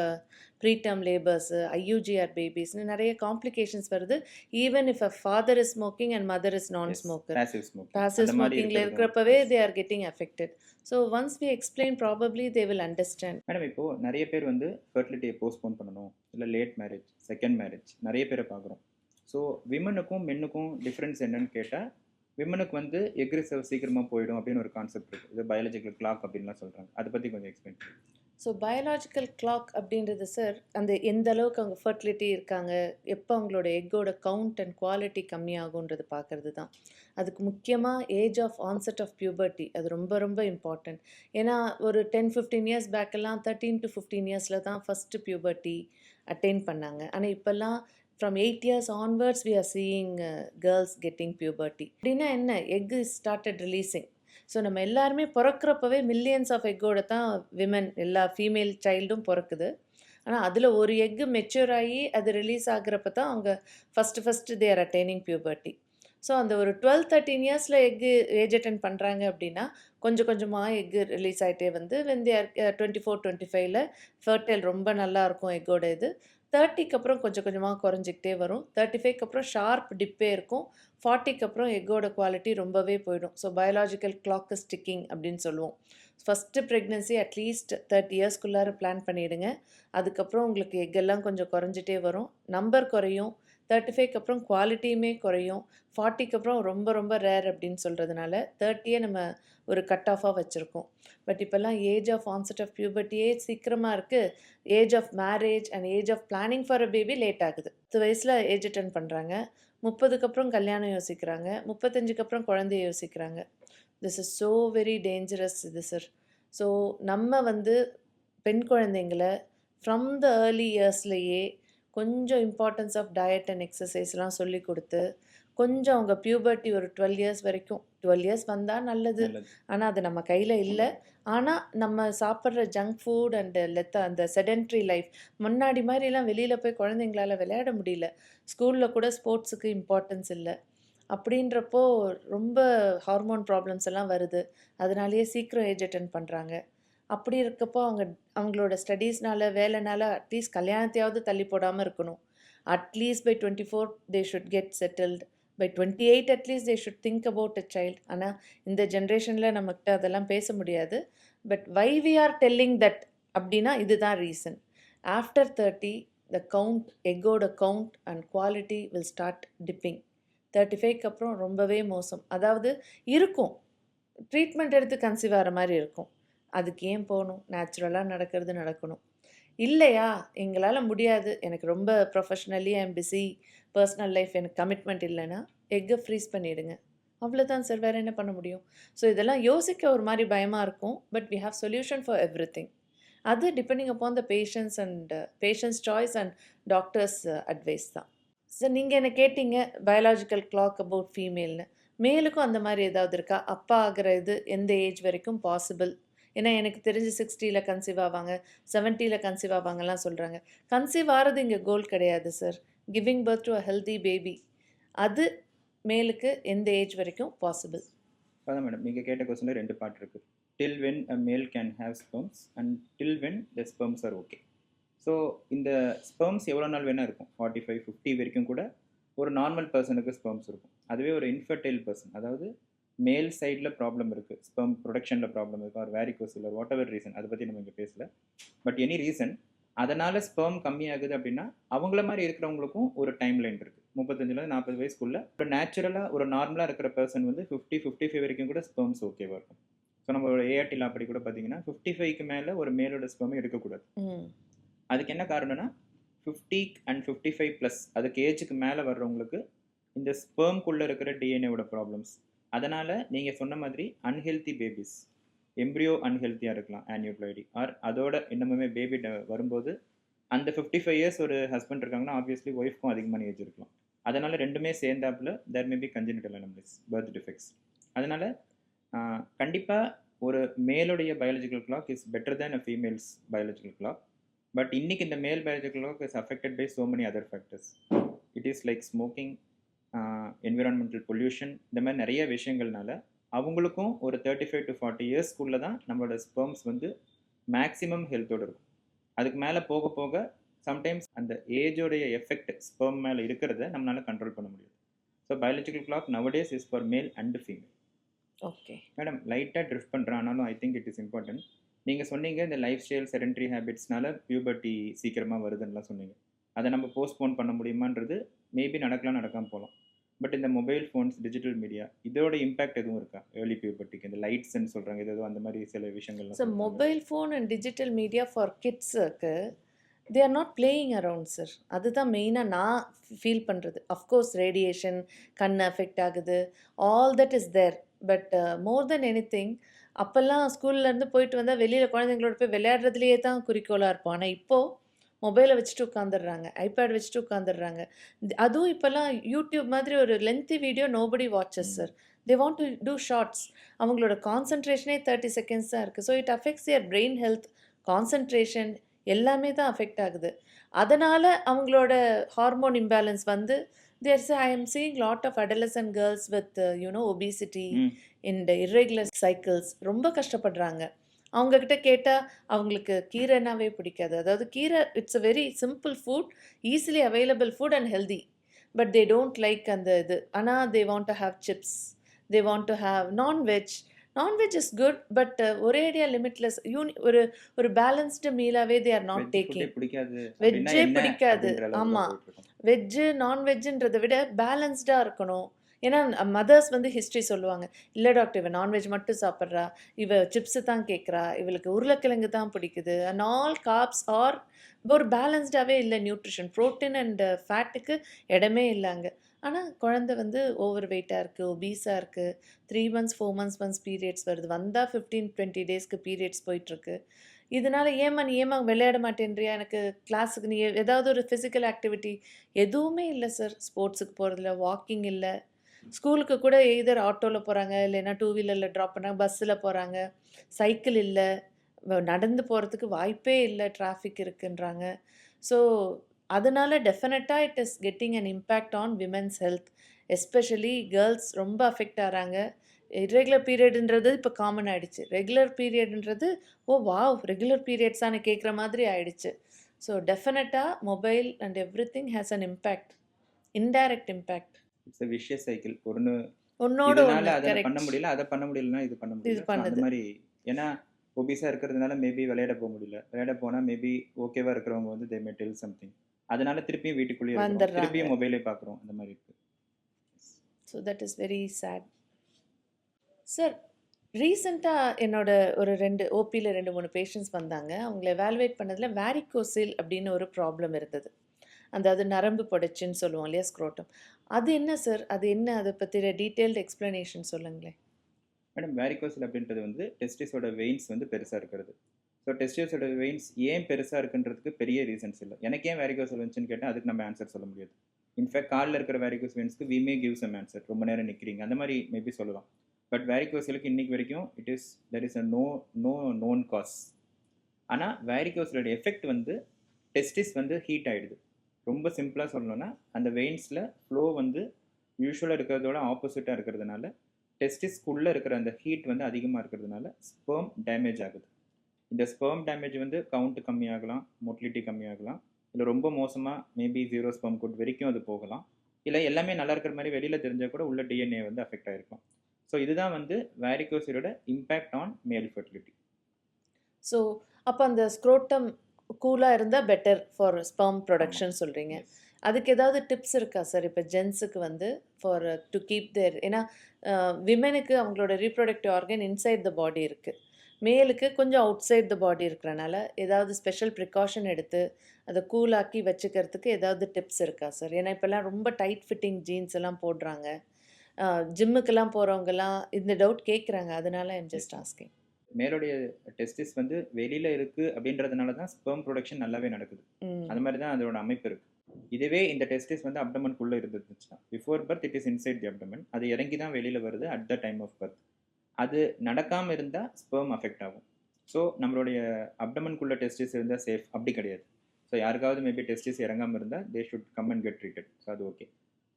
preterm labours, IUGR பேபீஸ்ன்னு நெறைய காம்ப்ளிகேஷன்ஸ் வருது. Even if a father is smoking and mother is non yes. Smoker. Passive smoking passive அந்த மாதிரி ஸ்மோக்கிங்ல இருக்கிறதும். இருக்கிறப்பவே yes. They are getting affected. So once we explain probably they will understand. Madam இப்போ நிறைய பேர் வந்து ஃபெர்டிலிட்டியை போஸ்ட்போன் பண்ணணும், இல்லை லேட் மேரேஜ், செகண்ட் மேரேஜ் நிறைய பேரை பார்க்குறோம். ஸோ விமனுக்கும் மென்னுக்கும் டிஃப்ரென்ஸ் என்னன்னு கேட்டால், விமனுக்கு வந்து எக் ரிசர்வ் சீக்கிரமாக போயிடும் அப்படின்னு ஒரு கான்செப்ட் இருக்குது. இது பயாலஜிக்கல் கிளாக் அப்படின்லாம் சொல்கிறாங்க. அதை பற்றி கொஞ்சம் எக்ஸ்பிளைன் பண்ணுங்க. ஸோ பயாலாஜிக்கல் கிளாக் அப்படின்றது சார், அந்த எந்த அளவுக்கு அவங்க ஃபர்டிலிட்டி இருக்காங்க, எப்போ அவங்களோட எக்கோட கவுண்ட் அண்ட் குவாலிட்டி கம்மியாகுன்றது பார்க்கறது தான். அதுக்கு முக்கியமாக age of onset of puberty அது ரொம்ப ரொம்ப இம்பார்ட்டன்ட். ஏன்னா ஒரு 10-15 இயர்ஸ் பேக்கெல்லாம் 13 to 15 இயர்ஸில் தான் ஃபஸ்ட்டு பியூபர்ட்டி அட்டைன் பண்ணாங்க. ஆனால் இப்போல்லாம் from 8 years onwards we are seeing girls getting puberty. அப்படின்னா என்ன, எக் ஸ்டார்டட் ரிலீசிங். ஸோ நம்ம எல்லாருமே பிறக்கிறப்பவே மில்லியன்ஸ் ஆஃப் எக்கோட தான் விமன், எல்லா ஃபீமேல் சைல்டும் பிறக்குது. ஆனால் அதில் ஒரு எக்கு மெச்சூர் ஆகி அது ரிலீஸ் ஆகுறப்ப தான் அவங்க first they are attaining puberty. So அந்த ஒரு 12-13 இயர்ஸில் எக்கு ஏஜ் அட்டன் பண்ணுறாங்க அப்படின்னா கொஞ்சம் கொஞ்சமாக எக்கு ரிலீஸ் ஆகிட்டே வந்து when they are 24-25ல் ஃபர்டைல் ரொம்ப நல்லா இருக்கும் எக்கோட இது. 30க்கு அப்புறம் கொஞ்சம் கொஞ்சமாக குறைஞ்சிக்கிட்டே வரும். 35க்கு அப்புறம் ஷார்ப் டிப்பே இருக்கும். 40க்கு அப்புறம் எக்கோட குவாலிட்டி ரொம்பவே போயிடும். So biological clock is ticking அப்படின்னு சொல்லுவோம். ஃபஸ்ட்டு ப்ரெக்னென்சி அட்லீஸ்ட் 30 இயர்ஸ்க்குள்ளார பிளான் பண்ணிவிடுங்க. அதுக்கப்புறம் உங்களுக்கு எக்கெல்லாம் கொஞ்சம் குறைஞ்சிட்டே வரும், நம்பர் குறையும். 35க்கு அப்புறம் குவாலிட்டியுமே குறையும். 40க்கு அப்புறம் ரொம்ப ரொம்ப ரேர் அப்படின்னு சொல்கிறதுனால 30யே நம்ம ஒரு கட் ஆஃபாக வச்சுருக்கோம். பட் இப்போல்லாம் ஏஜ் ஆஃப் ஆன்செட் ஆஃப் பியூபர்ட்டியே சீக்கிரமாக இருக்குது. Age of marriage and age of planning for a baby late ஆகுது. 10 வயசில் ஏஜ் அட்டன் பண்ணுறாங்க, 30க்கு அப்புறம் கல்யாணம் யோசிக்கிறாங்க, 35க்கு அப்புறம் குழந்தைய யோசிக்கிறாங்க. This is so very dangerous இது சார். ஸோ நம்ம வந்து பெண் குழந்தைங்களை ஃப்ரம் த ஏர்லி இயர்ஸ்லேயே கொஞ்சம் இம்பார்ட்டன்ஸ் ஆஃப் டயட் அண்ட் எக்ஸசைஸ்லாம் சொல்லி கொடுத்து, கொஞ்சம் அவங்க பியூபர்ட்டி ஒரு 12 இயர்ஸ் வரைக்கும், 12 இயர்ஸ் வந்தால் நல்லது. நல்லது. ஆனால் அது நம்ம கையில் இல்லை. ஆனால் நம்ம சாப்பிட்ற ஜங்க் ஃபுட் அண்டு அந்த செடென்ட்ரி லைஃப், முன்னாடி மாதிரிலாம் வெளியில் போய் குழந்தைங்களால விளையாட முடியல. ஸ்கூலில் கூட ஸ்போர்ட்ஸுக்கு இம்பார்ட்டன்ஸ் இல்லை. அப்படின்றப்போ ரொம்ப ஹார்மோன் ப்ராப்ளம்ஸ் எல்லாம் வருது. அதனாலேயே சீக்கிரம் ஏஜ் அட்டன் பண்ணுறாங்க. அப்படி இருக்கப்போ அவங்களோட ஸ்டடீஸ்னால, வேலைனால அட்லீஸ்ட் கல்யாணத்தையாவது தள்ளி போடாமல் இருக்கணும். At least by 24 they should get settled. By 28 at least they should think about a child. ஆனால் இந்த ஜென்ரேஷனில் நம்மக்கிட்ட அதெல்லாம் பேச முடியாது. But why we are telling that அப்படின்னா இதுதான் ரீசன். ஆஃப்டர் 30 த கவுண்ட், எக்கோட count and quality will start dipping. 35க்கு அப்புறம் ரொம்பவே மோசம். அதாவது இருக்கும், ட்ரீட்மெண்ட் எடுத்து கன்சீவ் ஆகிற மாதிரி இருக்கும். அதுக்கு ஏன் போகணும்? நேச்சுரலாக நடக்கிறது நடக்கணும். இல்லையா, எங்களால் முடியாது, எனக்கு ரொம்ப professionally I am busy, personal life எனக்கு கமிட்மெண்ட் இல்லைன்னா எக்கை ஃப்ரீஸ் பண்ணிவிடுங்க. அவ்வளோதான் சார், வேறு என்ன பண்ண முடியும்? ஸோ இதெல்லாம் யோசிக்க ஒரு மாதிரி பயமாக இருக்கும். But we have solution for everything. அது depending upon the patients choice and doctors advice தான். சார் நீங்கள் என்ன கேட்டீங்க பயாலாஜிக்கல் கிளாக் அபவுட் ஃபீமேல்னு. மேலுக்கும் அந்த மாதிரி ஏதாவது இருக்கா? அப்பா ஆகிற இது எந்த ஏஜ் வரைக்கும் பாசிபிள்? ஏன்னா எனக்கு தெரிஞ்சு 60ல் கன்சீவ் ஆவாங்க, 70ல் கன்சீவ் ஆவாங்கலாம் சொல்கிறாங்க. கன்சீவ் ஆகிறது இங்கே கோல் கிடையாது sir. Giving birth to a healthy baby, அது மேலுக்கு எந்த ஏஜ் வரைக்கும் பாசிபிள்? அதான் மேடம், நீங்கள் கேட்ட கொஸ்டினில் 2 பார்ட் இருக்குது. டில் when a male can have sperms and till when the sperms are okay. So இந்த ஸ்பெர்ம்ஸ் எவ்வளோ நாள் வேணால் இருக்கும், 45-50 வரைக்கும் கூட ஒரு நார்மல் பர்சனுக்கு ஸ்பெர்ம்ஸ் இருக்கும். அதுவே ஒரு இன்ஃபர்டைல் பர்சன், அதாவது மேல் சைடில் ப்ராப்ளம் இருக்குது, ஸ்பெர்ம் ப்ரொடக்ஷனில் ப்ராப்ளம் இருக்குது, ஆர் வேரிகோஸ் இல்லை வாட் எவர் ரீசன், அதை பற்றி நம்ம இங்கே பேசல. பட் எனி ரீசன் அதனால் ஸ்பெர்ம் கம்மியாகுது அப்படின்னா அவங்கள மாதிரி இருக்கிறவங்களுக்கும் ஒரு டைம் லைன் இருக்குது. 35-40 வயசுக்குள்ள ஒரு நேச்சுரலாக ஒரு நார்மலாக இருக்கிற பர்சன் வந்து 50-55 வரைக்கும் கூட ஸ்பெர்ம்ஸ் ஓகேவாக இருக்கும். ஸோ நம்மளோட ஏஆர்டியில் அப்படி கூட பார்த்தீங்கன்னா 55க்கு மேலே ஒரு மேலோட ஸ்பெர்ம் எடுக்கக்கூடாது. அதுக்கு என்ன காரணம்னா 50 and 55+, அதுக்கு ஏஜுக்கு மேலே வர்றவங்களுக்கு இந்த ஸ்பெர்ம்குள்ளே இருக்கிற டிஎன்ஏவோட ப்ராப்ளம்ஸ், அதனால் நீங்கள் சொன்ன மாதிரி அன்ஹெல்தி பேபிஸ், எம்ப்ரியோ அன்ஹெல்த்தியாக இருக்கலாம் ஆன்யூப்ளாய்டி, ஆர் அதோட இன்னமுமே பேபி வரும்போது அந்த 55 இயர்ஸ் ஒரு ஹஸ்பண்ட் இருக்காங்கன்னா ஆப்வியஸ்லி ஒய்ஃப்க்கும் அதிகமான ஏஜ் இருக்கலாம். அதனால் ரெண்டுமே சேர்ந்தாப்புல there may be congenital anomalies, birth defects. அதனால் கண்டிப்பாக ஒரு மேலுடைய biological clock is better than a females biological clock. But இன்னைக்கு இந்த male biological clock is affected by so many other factors. It is like smoking, environmental pollution, இந்த மாதிரி நிறைய விஷயங்கள்னால அவங்களுக்கும் ஒரு 35 to 40 இயர்ஸ்க்குள்ளே தான் நம்மளோட ஸ்பெர்ம்ஸ் வந்து மேக்ஸிமம் ஹெல்த்தோடு இருக்கும். அதுக்கு மேலே போக போக சம்டைம்ஸ் அந்த ஏஜோடைய எஃபெக்ட் ஸ்பெர்ம் மேலே இருக்கிறத நம்மளால கண்ட்ரோல் பண்ண முடியாது. So biological clock nowadays is for male and female. Okay madam லைட்டாக ட்ரிஃப்ட் பண்ணுறேன், ஆனாலும் I think it is important. நீங்கள் சொன்னீங்க இந்த லைஃப் ஸ்டைல் செடென்ட்ரி ஹேபிட்ஸ்னால பியூபர்ட்டி சீக்கிரமாக வருதுன்னெலாம் சொன்னீங்க. அதை நம்ம போஸ்ட்போன் பண்ண முடியுமான்றது மேபி நடக்கலாம், நடக்காமல் போகலாம். பட் இந்த மொபைல் ஃபோன்ஸ், டிஜிட்டல் மீடியா, இதோட இம்பேக்ட் எதுவும் இருக்கா ஏர்லி பியூபர்ட்டிக்கு? இந்த லைட்ஸ்ன்னு சொல்கிறாங்க, ஏதோ அந்த மாதிரி சில விஷயங்கள்லாம். Sir mobile phone and digital media for கிட்ஸுக்கு they are not playing around sir. அதுதான் மெயினாக நான் ஃபீல் பண்ணுறது. அஃப்கோர்ஸ் ரேடியேஷன், கண் அஃபெக்ட் ஆகுது, all that is there. But more then anything, அப்போல்லாம் ஸ்கூல்லேருந்து போயிட்டு வந்தால் வெளியில் குழந்தைங்களோட போய் விளையாடுறதுலேயே தான் குறிக்கோளாக இருப்போம். ஆனால் இப்போது மொபைலை வச்சுட்டு உட்காந்துடுறாங்க, ஐபேட் வச்சுட்டு உட்காந்துடுறாங்க. அதுவும் இப்போல்லாம் யூடியூப் மாதிரி ஒரு lengthy video nobody watches sir. They want to do shorts. அவங்களோட கான்சன்ட்ரேஷனே 30 செகண்ட்ஸ் தான் இருக்குது. So it affects their brain health, concentration எல்லாமே தான் அஃபெக்ட் ஆகுது. அதனால் அவங்களோட ஹார்மோன் இம்பேலன்ஸ் வந்து I am seeing lot of adolescent girls with obesity and irregular cycles ரொம்ப கஷ்டப்படுறாங்க. அவங்கக்கிட்ட கேட்டால் அவங்களுக்கு கீரைனாவே பிடிக்காது. அதாவது கீரை it's a very simple food, easily available food and healthy. But they don't like அந்த இது. ஆனால் they want to have chips, they want to have non veg. Non veg is good, but ஒரேடியா லிமிட்லெஸ் ஒரு ஒரு பேலன்ஸ்டு மீலாகவே தே ஆர் நாட் டேக்கிங். வெஜ்ஜே பிடிக்காது. ஆமாம், வெஜ்ஜு நான்வெஜ்ஜுன்றதை விட பேலன்ஸ்டாக இருக்கணும். ஏன்னா மதர்ஸ் வந்து ஹிஸ்ட்ரி சொல்லுவாங்க, இல்லை டாக்டர் இவள் நான்வெஜ் மட்டும் சாப்பிட்றா, இவள் சிப்ஸு தான் கேட்குறா, இவளுக்கு உருளைக்கிழங்கு தான் பிடிக்குது, அண்ட் ஆல் கார்ப்ஸ் ஆர் ஒரு பேலன்ஸ்டாகவே இல்லை நியூட்ரிஷன். ப்ரோட்டீன் அண்ட் ஃபேட்டுக்கு இடமே இல்லைங்க. ஆனால் குழந்தை வந்து ஓவர் வெயிட்டாக இருக்குது, ஒபீஸாக இருக்குது, 3 months 4 months ஒன்ஸ் பீரியட்ஸ் வருது, வந்தால் 15-20 டேஸ்க்கு பீரியட்ஸ் போயிட்டுருக்கு. இதனால் நீ ஏமா விளையாட மாட்டேன்றியா, எனக்கு கிளாஸுக்கு நீ ஏதாவது ஒரு ஃபிசிக்கல் ஆக்டிவிட்டி எதுவுமே இல்லை சார். ஸ்போர்ட்ஸுக்கு போகிறதில்ல, வாக்கிங் இல்லை, ஸ்கூலுக்கு கூட எய்தர் ஆட்டோவில் போகிறாங்க, இல்லைன்னா 2 வீலரில் ட்ராப் பண்ணாங்க, பஸ்ஸில் போகிறாங்க, சைக்கிள் இல்லை, நடந்து போகிறதுக்கு வாய்ப்பே இல்லை, டிராஃபிக் இருக்குன்றாங்க. ஸோ அதனால டெஃபினட்டாக it is getting an impact on women's health, especially girls ரொம்ப அஃபெக்ட் ஆகிறாங்க. இர்ரெகுலர் பீரியடுன்றது இப்போ காமன் ஆகிடுச்சு. ரெகுலர் பீரியடுன்றது வாவ் ரெகுலர் பீரியட்ஸானு கேட்குற மாதிரி ஆயிடுச்சு. ஸோ டெஃபினட்டாக mobile and every thing has an impact, indirect impact. It's a vicious cycle. ஒன்னோட ஒன்று அதை பண்ண முடியல, அதை பண்ண முடியலன்னா இது பண்ண முடியல. So அந்த மாதிரி ஏன்னா ஒபிஸாக இருக்கிறதுனால மேபி விளையாட போக முடியல, விளையாட போனால் மேபி ஓகேவா இருக்கிறவங்க வந்து தே மே டெல் சம்திங், அதனால திருப்பியும் வீட்டுக்குள்ளேயே வந்துடுறாங்க, திருப்பியும் மொபைலே பார்க்குறோம், அந்த மாதிரி இருக்குது. So that is very sad sir. ரீசெண்டாக என்னோட ஒரு 2 ஓபியில் 2-3 பேஷண்ட்ஸ் வந்தாங்க. அவங்கள எவாலுவேட் பண்ணதில் வேரிகோசில் அப்படின்னு ஒரு ப்ராப்ளம் இருந்தது. அது நரம்பு புடைச்சுன்னு சொல்லுவோம் இல்லையா, ஸ்க்ரோட்டம். அது என்ன சார், அது என்ன, அதை பற்றின டீட்டெயில்டு எக்ஸ்ப்ளனேஷன் சொல்லுங்களேன். மேடம் வேரிகோசில் அப்படின்றது வந்து டெஸ்டிஸோட வெயின்ஸ் வந்து பெருசாக இருக்கிறது. ஸோ டெஸ்டிஸோட வெயின்ஸ் ஏன் பெருசாக இருக்குன்றதுக்கு பெரிய ரீசன்ஸ் இல்லை. எனக்கு ஏன் வேரிகோசில் வந்துச்சுன்னு கேட்டால் அதுக்கு நம்ம ஆன்சர் சொல்ல முடியாது. இன்ஃபேக்ட் காலில் இருக்கிற வேரிகோஸ் வெயின்ஸ்க்கு we may give some answer, ரொம்ப நேரம் நிற்கிறீங்க அந்த மாதிரி மேபி சொல்லலாம். பட் வேரிகோசிலுக்கு இன்றைக்கி வரைக்கும் there is a no known cause. ஆனால் வேரிகோசிலோட எஃபெக்ட் வந்து டெஸ்டிஸ் வந்து ஹீட் ஆகிடுது. ரொம்ப சிம்பிளாக சொல்லணும்னா அந்த வெயின்ஸில் ஃப்ளோ வந்து யூஸ்வலாக இருக்கிறதோட ஆப்போசிட்டாக இருக்கிறதுனால டெஸ்டிஸ்க்குள்ளே இருக்கிற அந்த ஹீட் வந்து அதிகமாக இருக்கிறதுனால ஸ்பெர்ம் டேமேஜ் ஆகுது. இந்த ஸ்பெர்ம் டேமேஜ் வந்து கவுண்ட் கம்மியாகலாம், மோட்டிலிட்டி கம்மியாகலாம், இல்லை ரொம்ப மோசமாக மேபி 0 ஸ்பெர்ம் கவுண்ட் வரைக்கும் அது போகலாம், இல்லை எல்லாமே நல்லா இருக்கிற மாதிரி வெளியில் தெரிஞ்சால் கூட உள்ள டிஎன்ஏ வந்து அஃபெக்ட் ஆகிருக்கும். ஸோ இதுதான் வந்து வேரிகோசிலோட இம்பேக்ட் ஆன் மேல் ஃபெர்டிலிட்டி. ஸோ அப்போ அந்த ஸ்க்ரோட்டம் கூலாக இருந்தால் பெட்டர் ஃபார் ஸ்பெர்ம் ப்ரொடக்ஷன் சொல்கிறீங்க. அதுக்கு ஏதாவது டிப்ஸ் இருக்கா சார்? இப்போ ஜென்ஸுக்கு வந்து ஃபார் டு கீப் தேர், ஏன்னா விமெனுக்கு அவங்களோட ரீப்ரொடக்டிவ் ஆர்கன் இன்சைட் த பாடி இருக்குது, மேலுக்கு கொஞ்சம் அவுட் சைட் த பாடி இருக்கிறனால ஏதாவது ஸ்பெஷல் ப்ரிகாஷன் எடுத்து அதை கூலாக்கி வச்சுக்கிறதுக்கு ஏதாவது டிப்ஸ் இருக்கா சார்? ஏன்னா இப்போல்லாம் ரொம்ப டைட் ஃபிட்டிங் ஜீன்ஸ் எல்லாம் போடுறாங்க, ஜிம்முக்கெல்லாம் போகிறவங்கெல்லாம் இந்த டவுட் கேட்குறாங்க, அதனால ஐம் ஜஸ்ட் ஆஸ்கிங். மேலுடைய டெஸ்டிஸ் வந்து வெளியில் இருக்குது அப்படின்றதுனால தான் ஸ்பெர்ம் ப்ரொடக்ஷன் நல்லாவே நடக்குது. அது மாதிரி தான் அதோட அமைப்பு இருக்குது. இதுவே இந்த டெஸ்டிஸ் வந்து அப்டமனுக்குள்ளே இருந்துச்சுன்னா before birth it is inside the abdomen, அது இறங்கி தான் வெளியில் வருது at the time of birth. அது நடக்காமல் இருந்தால் ஸ்பெர்ம் அஃபெக்ட் ஆகும். ஸோ நம்மளுடைய அப்டமனுக்குள்ள டெஸ்டிஸ் இருந்தால் சேஃப் அப்படி கிடையாது. ஸோ யாருக்காவது மேபி டெஸ்டிஸ் இறங்காமல் இருந்தால் they should come and get treated. So அது ஓகே.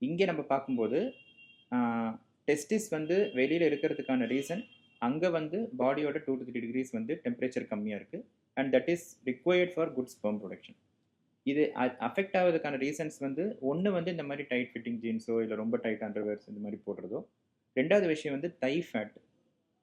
இங்கே நம்ம பார்க்கும்போது டெஸ்டிஸ் வந்து வெளியில் இருக்கிறதுக்கான ரீசன் அங்கே வந்து பாடியோட 2 to 3 degrees வந்து டெம்பரேச்சர் கம்மியாக இருக்குது and that is required for good sperm production. இது அஃபெக்ட் ஆகிறதுக்கான ரீசன்ஸ் வந்து ஒன்று வந்து இந்த மாதிரி டைட் ஃபிட்டிங் ஜீன்ஸோ இல்லை ரொம்ப டைட் அண்டர்வேர்ஸ் இந்த மாதிரி போடுறதோ. ரெண்டாவது விஷயம் வந்து தை ஃபேட்,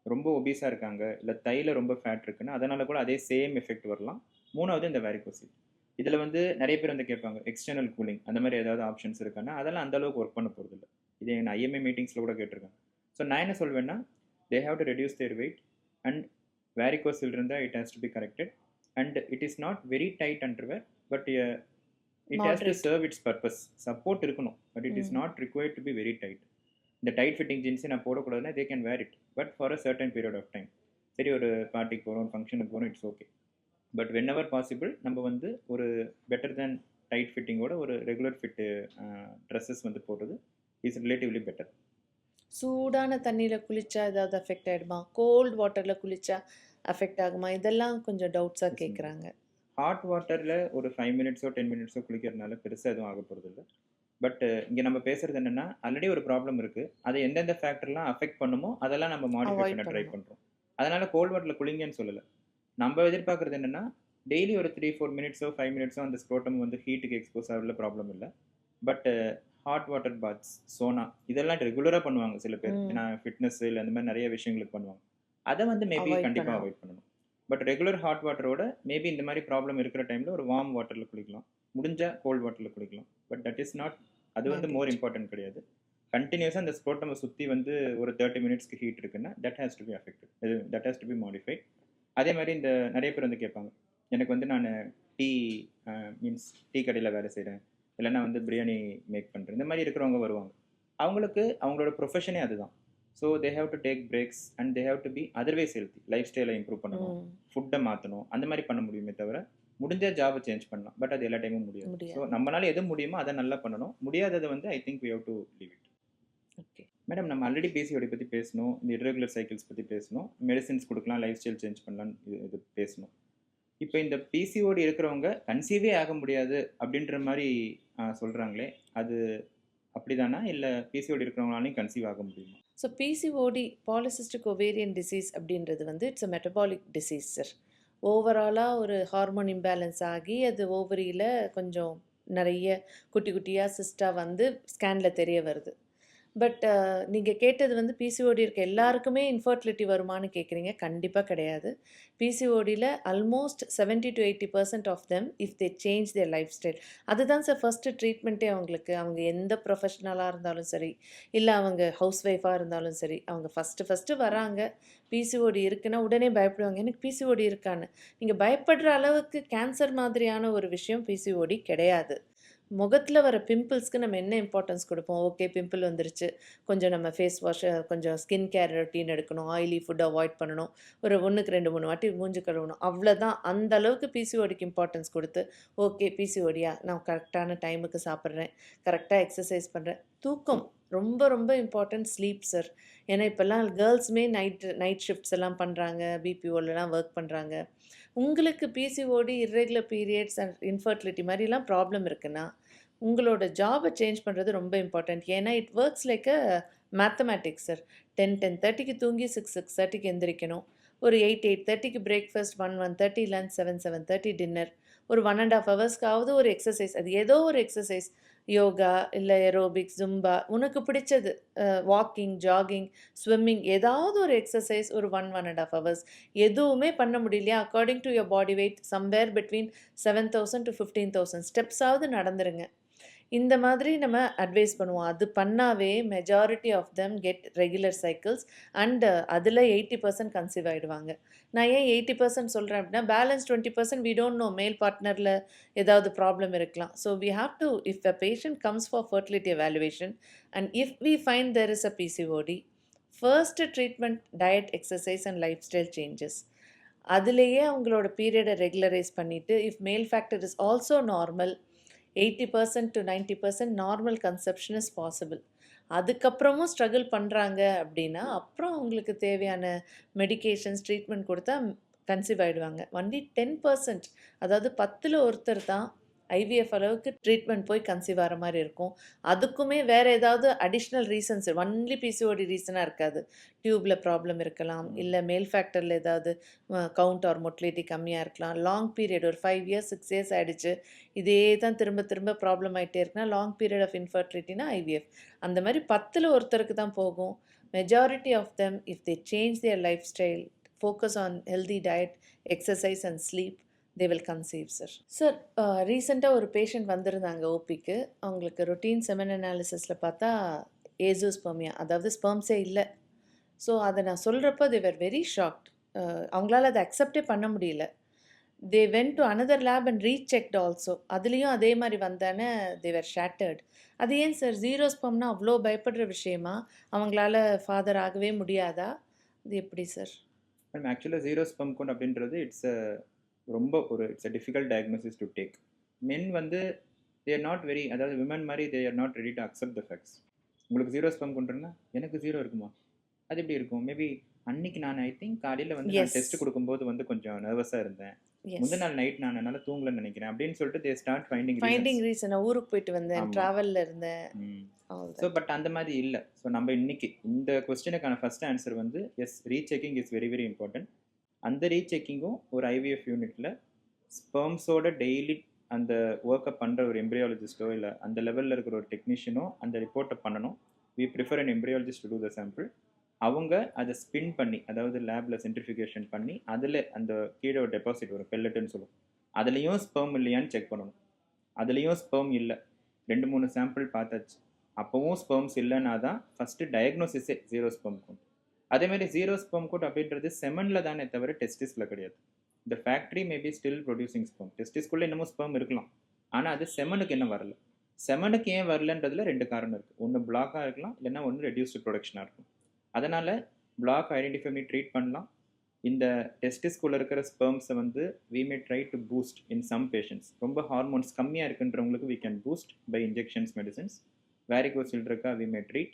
ரொம்ப ஒபீஸாக இருக்காங்க இல்லை தையில் ரொம்ப ஃபேட் இருக்குன்னா அதனால கூட அதே சேம் எஃபெக்ட் வரலாம். மூணாவது இந்த வேரிகோசில். இதில் வந்து நிறைய பேர் வந்து கேட்பாங்க எக்ஸ்டர்னல் கூலிங் அந்த மாதிரி ஏதாவது ஆப்ஷன்ஸ் இருக்கான்னா அதெல்லாம் அந்த அளவுக்கு ஒர்க் பண்ண போகிறது இல்லை. இது என் ஐஎம்ஏ மீட்டிங்ஸில் கூட கேட்டிருக்காங்க. ஸோ நான் என்ன சொல்வேன்னா they have to reduce their weight and varicocele இருந்தால் it has to be corrected and it is not very tight underwear but it has to serve its purpose. Support இருக்கணும் but it is not required to be very tight. இந்த tight fitting ஜீன்ஸை நான் போடக்கூடாதுன்னா they can wear it but for a certain period of time. சரி ஒரு பார்ட்டிக்கு போகிறோம் ஃபங்க்ஷனுக்கு போகிறோம் it's okay. But when ever possible நம்ம வந்து ஒரு பெட்டர் தேன் டைட் ஃபிட்டிங்கோட ஒரு ரெகுலர் ஃபிட்டு ட்ரெஸ்ஸஸ் வந்து போடுறது இஸ் ரிலேட்டிவ்லி பெட்டர். சூடான தண்ணியில் குளிச்சா ஏதாவது அஃபெக்ட் ஆகிடுமா? கோல்ட் வாட்டரில் குளிச்சா அஃபெக்ட் ஆகுமா? இதெல்லாம் கொஞ்சம் டவுட்ஸாக கேட்குறாங்க. ஹாட் வாட்டரில் ஒரு 5 minutes 10 minutes குளிக்கிறதுனால பெருசாக எதுவும் ஆக போகிறது இல்லை. பட் இங்கே நம்ம பேசுகிறது என்னென்னா ஆல்ரெடி ஒரு ப்ராப்ளம் இருக்குது, அதை எந்தெந்த ஃபேக்டர்லாம் அஃபெக்ட் பண்ணுமோ அதெல்லாம் நம்ம மாடிஃபை பண்ண ட்ரை பண்ணுறோம். அதனால் கோல்ட் வாட்டரில் குளிங்கன்னு சொல்லலை. நம்ம எதிர்பார்க்குறது என்னென்னா டெய்லி ஒரு 3-4 minutes 5 minutes அந்த ஸ்க்ரோட்டம் வந்து ஹீட்டுக்கு எக்ஸ்போஸ் ஆகல ப்ராப்ளம் இல்லை. But hot water paths, Sona இதெல்லாம் ரெகுலராக பண்ணுவாங்க சில பேர். ஏன்னா ஃபிட்னஸ் இல்லை அந்த மாதிரி நிறைய விஷயங்களுக்கு பண்ணுவாங்க. அதை வந்து மேபி கண்டிப்பாக அவாய்ட் பண்ணணும். பட் ரெகுலர் ஹாட் வாட்டரோட மேபி இந்த மாதிரி ப்ராப்ளம் இருக்கிற டைமில் ஒரு வார்ம் வாட்டரில் குளிக்கலாம், முடிஞ்சால் கோல்ட் வாட்டரில் குளிக்கலாம். பட் தட் இஸ் நாட், அது வந்து மோர் இம்பார்ட்டன்ட் கிடையாது. கண்டினியூஸாக அந்த ஸ்க்ரோட்டம் சுற்றி வந்து ஒரு 30 minutes ஹீட் இருக்குன்னா that has to be affected, that has to be modified. அதே மாதிரி இந்த நிறைய பேர் வந்து கேட்பாங்க எனக்கு வந்து நான் டீ கடையில் வேலை செய்கிறேன் இல்லைன்னா வந்து பிரியாணி மேக் பண்ணுறேன், இந்த மாதிரி இருக்கிறவங்க வருவாங்க. அவங்களுக்கு அவங்களோட ப்ரொஃபஷனே அதுதான். So they have to take breaks and they have to be otherwise healthy. லைஃப் ஸ்டைலை இம்ப்ரூவ் பண்ணணும், ஃபுட்டை மாற்றணும், அந்த மாதிரி பண்ண முடியுமே தவிர முடிஞ்ச ஜாபை சேஞ்ச் பண்ணலாம். பட் அது எல்லா டைமும் முடியாது. ஸோ நம்மளால எது முடியுமோ அதை நல்லா பண்ணணும். முடியாததை வந்து I think we have to leave it. Okay madam, நம்ம ஆல்ரெடி பிசிஓடி பற்றி பேசணும், இந்த இர்ரெகுலர் சைக்கிள்ஸ் பற்றி பேசணும், மெடிசின்ஸ் கொடுக்கலாம், லைஃப் ஸ்டைல் சேஞ்ச் பண்ணலாம், இது பேசணும். இப்போ இந்த பிசிஓடி இருக்கிறவங்க கன்சீவே ஆக முடியாது அப்படின்ற மாதிரி சொல்கிறாங்களே, அது அப்படிதானா இல்லை பிசிஓடி இருக்கிறவங்களாலையும் கன்சீவ் ஆக முடியுமா? So PCOD polycystic ovarian disease அப்படின்றது வந்து it's a metabolic disease sir. ஓவராலாக ஒரு ஹார்மோன் இம்பேலன்ஸ் ஆகி அது ஓவரியில் கொஞ்சம் நிறைய குட்டி குட்டியாக சிஸ்டாக வந்து ஸ்கேனில் தெரிய வருது. பட் நீங்கள் கேட்டது வந்து பிசிஓடி இருக்க எல்லாருக்குமே இன்ஃபர்டிலிட்டி வருமானு கேட்குறீங்க. கண்டிப்பாக கிடையாது. பிசிஓடியில் almost 70-80% of them if they change their lifestyle. அதுதான் சார் ஃபஸ்ட்டு ட்ரீட்மெண்ட்டே அவங்களுக்கு. அவங்க எந்த ப்ரொஃபஷ்னலாக இருந்தாலும் சரி, இல்லை அவங்க ஹவுஸ் ஒய்ஃபாக இருந்தாலும் சரி, அவங்க ஃபஸ்ட்டு வராங்க பிசிஓடி இருக்குன்னா உடனே பயப்படுவாங்க, எனக்கு பிசிஓடி இருக்கான்னு. நீங்கள் பயப்படுற அளவுக்கு கேன்சர் மாதிரியான ஒரு விஷயம் பிசிஓடி கிடையாது. முகத்தில் வர பிம்பிள்ஸ்க்கு நம்ம என்ன இம்பார்ட்டன்ஸ் கொடுப்போம்? ஓகே, பிம்பிள் வந்துருச்சு, கொஞ்சம் நம்ம ஃபேஸ் வாஷ், கொஞ்சம் ஸ்கின் கேர் ரொட்டீன் எடுக்கணும், ஆயிலி ஃபுட் அவாய்ட் பண்ணணும், ஒரு 1க்கு 2-3 வாட்டி மூஞ்சி கழுவணும், அவ்வளோதான். அந்த அளவுக்கு பிசிஓடிக்கு இம்பார்ட்டன்ஸ் கொடுத்து ஓகே பிசிஓடியா நான் கரெக்டான டைமுக்கு சாப்பிட்றேன், கரெக்டாக எக்ஸசைஸ் பண்ணுறேன். தூக்கம் ரொம்ப ரொம்ப இம்பார்ட்டன்ட். Sleep sir. ஏன்னா இப்போல்லாம் கேர்ள்ஸுமே நைட் ஷிஃப்ட்ஸ் எல்லாம் பண்ணுறாங்க, பிபிஓலலாம் ஒர்க் பண்ணுறாங்க. உங்களுக்கு PCOD, irregular periods and infertility மாதிரிலாம் ப்ராப்ளம் இருக்குன்னா உங்களோட ஜாபை சேஞ்ச் பண்ணுறது ரொம்ப இம்பார்ட்டண்ட். ஏன்னா it works like a mathematics sir. 10-10:30க்கு தூங்கி 6-6:30க்கு எந்திரிக்கணும். ஒரு 8-8:30க்கு பிரேக்ஃபாஸ்ட், 1-1:30 லஞ்ச், 7-7:30 டின்னர். ஒரு 1.5 ஹவர்ஸ்க்காவது ஒரு எக்ஸசைஸ். அது ஏதோ ஒரு எக்ஸசைஸ், யோகா இல்லை ஏரோபிக்ஸ், ஜும்பா, உனக்கு பிடிச்சது, வாக்கிங், ஜாகிங், ஸ்விம்மிங், ஏதாவது ஒரு எக்ஸசைஸ் ஒரு 1-1.5 ஹவர்ஸ். எதுவுமே பண்ண முடியலையா, according to your body weight somewhere between 7,000 to 15,000 ஸ்டெப்ஸாவது நடந்துருங்க. இந்த மாதிரி நம்ம அட்வைஸ் பண்ணுவோம். அது பண்ணாவே majority of them get regular cycles and அதில் 80% கன்சீவ் ஆகிடுவாங்க. நான் ஏன் 80% சொல்கிறேன் அப்படின்னா, பேலன்ஸ் 20% வி டோன்ட் நோ, மேல் பார்ட்னரில் ஏதாவது ப்ராப்ளம் இருக்கலாம். So we have to, if a patient comes for fertility evaluation and if we find there is a PCOD, first treatment diet, exercise and lifestyle changes. அதுலேயே அவங்களோட பீரியடை regularize பண்ணிவிட்டு, if male factor is also normal, 80% to 90% normal conception is possible. அதுக்கப்புறமும் struggle பண்ணுறாங்க அப்படின்னா அப்புறம் அவங்களுக்கு தேவையான மெடிகேஷன்ஸ், ட்ரீட்மெண்ட் கொடுத்தா கன்சீவ் ஆயிடுவாங்க. ஒன்லி 10%, அதாவது 10ல் ஒருத்தர் தான் ஐவிஎஃப் அளவுக்கு ட்ரீட்மெண்ட் போய் கன்சீவ் ஆகிற மாதிரி இருக்கும். அதுக்குமே வேறு ஏதாவது அடிஷ்னல் ரீசன்ஸ், ஒன்லி பிசிஓடி ரீசனாக இருக்காது. டியூப்பில் ப்ராப்ளம் இருக்கலாம், இல்லை மேல் ஃபேக்டரில் ஏதாவது கவுண்ட் ஆர் மொட்டிலிட்டி கம்மியாக இருக்கலாம். லாங் பீரியட் ஒரு 5 இயர்ஸ் 6 இயர்ஸ் ஆகிடுச்சு, இதே தான் திரும்ப திரும்ப ப்ராப்ளம் ஆகிட்டே இருக்குன்னா லாங் பீரியட் ஆஃப் இன்ஃபர்டிலிட்டினா ஐவிஎஃப். அந்த மாதிரி 10ல் ஒருத்தருக்கு தான் போகும். Majority of them, if they change their lifestyle, focus on healthy diet, exercise and sleep, they will conceive, sir. Sir, ரீசெண்டாக ஒரு பேஷண்ட் வந்திருந்தாங்க ஓபிக்கு. அவங்களுக்கு ரொட்டீன் செமன் அனாலிசிஸில் பார்த்தா ஏசோஸ்பெர்மியா, அதாவது ஸ்பெர்ம்ஸே இல்லை. ஸோ அதை நான் சொல்கிறப்போ they were very shocked. அவங்களால அதை அக்செப்டே பண்ண முடியல. they went to another lab and rechecked also. அதுலேயும் அதே மாதிரி வந்தானே they were shattered. அது ஏன் சார் ஜீரோ ஸ்பெர்ம்னா அவ்வளோ பயப்படுற விஷயமா? அவங்களால ஃபாதர் ஆகவே முடியாதா? அது எப்படி சார்? மேம் ஆக்சுவலாக ஜீரோ ஸ்பெர்ம் கவுண்ட் அப்படின்றது it's a difficult diagnosis to take. Men வந்து தே ஆர் நாட் வெரி, அதாவது விமன் மாதிரி they are not ready to accept the facts. உங்களுக்கு ஜீரோ ஸ்பெர்ம் கவுண்ட்னா எனக்கு ஜீரோ இருக்குமா, அது எப்படி இருக்கும்? மேபி அன்னைக்கு நான் ஐ திங்க் காலையில் வந்து நான் டெஸ்ட் கொடுக்கும்போது வந்து கொஞ்சம் நர்வஸாக இருந்தேன், முந்தின நாள் நைட் நான் என்னால் தூங்கலன்னு நினைக்கிறேன் அப்படின்னு சொல்லிட்டு தே ஸ்டார்ட் ஃபைண்டிங் ரீசன். ஊருக்கு போயிட்டு வந்தேன், ட்ராவலில் இருந்தேன். ஸோ பட் அந்த மாதிரி இல்லை. ஸோ நம்ம இன்னைக்கு இந்த கொஸ்டினுக்கான ஃபர்ஸ்ட் ஆன்சர் வந்து yes, rechecking is very very important. அந்த ரீசெக்கிங்கும் ஒரு ஐவிஎஃப் யூனிட்டில் ஸ்பெர்ம்ஸோட டெய்லி அந்த ஒர்க்கை பண்ணுற ஒரு எம்ப்ரியாலஜிஸ்ட்டோ இல்லை அந்த லெவலில் இருக்கிற ஒரு டெக்னீஷியனோ அந்த ரிப்போர்ட்டை பண்ணணும். We prefer an embryologist to do the sample. அவங்க அதை ஸ்பின் பண்ணி, அதாவது லேபில் சென்ட்ரிஃபிகேஷன் பண்ணி அதில் அந்த கீழே ஒரு டெபாசிட் வரும், பெல்லட்டுன்னு சொல்லுவோம். அதுலேயும் ஸ்பெர்ம் இல்லையான்னு செக் பண்ணணும். அதுலேயும் ஸ்பெர்ம் இல்லை, 2-3 சாம்பிள் பார்த்தாச்சு, அப்போவும் ஸ்பெர்ம்ஸ் இல்லைன்னா தான் ஃபஸ்ட்டு டயக்னோசிஸே ஜீரோ ஸ்பெர்ம் கவுண்ட். அதேமாதிரி ஜீரோ ஸ்பெர்ம் கவுண்ட் அப்படின்றது செமனில் தானே தவிர டெஸ்டிஸில் கிடையாது. இந்த factory maybe still producing sperm, டெஸ்டிஸ்குள்ளே இன்னமும் ஸ்பெர்ம் இருக்கலாம், ஆனால் அது செமனுக்கு என்ன வரல. செமனுக்கு ஏன் வரலன்றதுல 2 காரணம் இருக்குது. ஒன்று பிளாக்காக இருக்கலாம், இல்லைன்னா ஒன்று ரெடியூஸ்டு ப்ரொடக்ஷனாக இருக்கும். அதனால் பிளாக் ஐடென்டிஃபை பண்ணி ட்ரீட் பண்ணலாம். இந்த டெஸ்டிஸ்குள்ளே இருக்கிற ஸ்பெர்ம்ஸை வந்து we may try to boost in some patients. ரொம்ப ஹார்மோன்ஸ் கம்மியாக இருக்குன்றவங்களுக்கு we can boost by injections, medicines. Varicocele இருக்கா we may treat.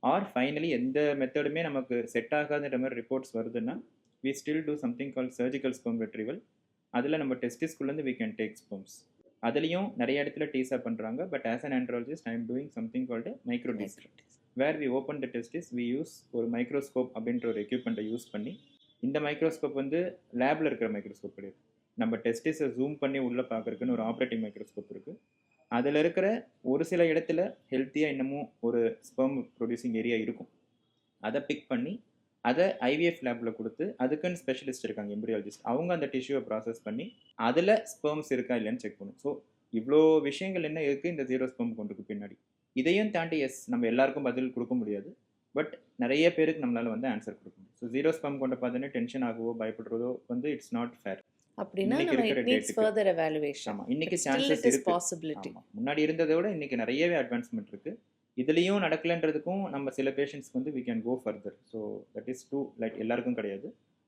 Or finally எந்த மெத்தடுமே நமக்கு செட் ஆகாதுன்ற மாதிரி ரிப்போர்ட்ஸ் வருதுன்னா we still do something call surgical sperm retrieval. அதில் நம்ம டெஸ்டிஸ்குள்ளேருந்து வி கேன் டேக் ஸ்பெர்ம்ஸ். அதுலேயும் நிறைய இடத்துல டீஸாக பண்ணுறாங்க. But as an andrologist I am doing something called micro TESE, where we open the testis, we use ஒரு மைக்ரோஸ்கோப் அப்படின்ற ஒரு எக்யூப்மெண்ட்டை யூஸ் பண்ணி, இந்த மைக்ரோஸ்கோப் வந்து லேபில் இருக்கிற மைக்ரோஸ்கோப் கிடையாது, நம்ம டெஸ்டிஸை ஜூம் பண்ணி உள்ளே பார்க்குறதுக்குன்னு ஒரு ஆப்ரேட்டிங் மைக்ரோஸ்கோப் இருக்குது. அதில் இருக்கிற ஒரு சில இடத்துல ஹெல்த்தியாக இன்னமும் ஒரு ஸ்பெர்ம் ப்ரொடியூசிங் ஏரியா இருக்கும். அதை பிக் பண்ணி அதை ஐவிஎஃப் லேபில் கொடுத்து, அதுக்குன்னு ஸ்பெஷலிஸ்ட் இருக்காங்க எம்ப்ரியாலஜிஸ்ட், அவங்க அந்த டிஷ்யூவை ப்ராசஸ் பண்ணி அதில் ஸ்பெர்ம்ஸ் இருக்கா இல்லைன்னு செக் பண்ணும். ஸோ இவ்வளோ விஷயங்கள் என்ன இருக்குது இந்த ஜீரோ ஸ்பெர்ம் கவுண்ட்டுக்கு பின்னாடி. இதையும் தாண்டி எஸ், நம்ம எல்லாருக்கும் பதில் கொடுக்க முடியாது, பட் நிறைய பேருக்கு நம்மளால் வந்து ஆன்சர் கொடுக்க முடியும். ஸோ ஜீரோ ஸ்பெர்ம் கவுண்டை பார்த்தோன்னே டென்ஷன் ஆகவோ பயப்படுறதோ வந்து இட்ஸ் நாட் ஃபேர். அப்படின்னா இன்னைக்கு சான்சஸ் இருக்கு. முன்னாடி இருந்ததை விட இன்னைக்கு நிறையவே அட்வான்ஸ்மெண்ட் இருக்கு. இதுலயும் நடக்கலன்றதுக்கும் நம்ம சில பேஷண்ட்ஸ்க்கு வந்து we can go further. So that is two, like எல்லாருக்கும் கிடையாது.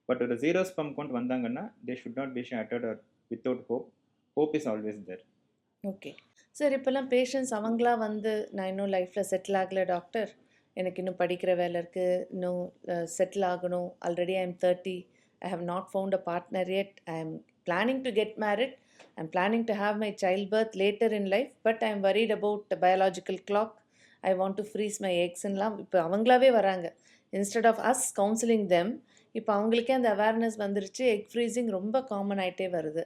பட் ஒரு ஜீரோ ஸ்பெர்ம் கவுண்ட் வந்தாங்கன்னா they should not be shattered or without hope. Hope is always there. Okay sir, இப்போல்லாம் பேஷண்ட்ஸ் அவங்களா வந்து நான் இன்னும் லைஃப்பில் செட்டில் ஆகலை டாக்டர், எனக்கு இன்னும் படிக்கிற வேலை இருக்குது, இன்னும் செட்டில் ஆகணும், already I am 30, I have not found a partner yet, I am planning to get married, I am planning to have my childbirth later in life, but I am worried about the biological clock, I want to freeze my eggs லாம் இப்போ அவங்களாவே வராங்க. Instead of us counselling them, இப்போ அவங்களுக்கே அந்த awareness வந்துருச்சு, egg freezing ரொம்ப common ஆகிட்டே வருது.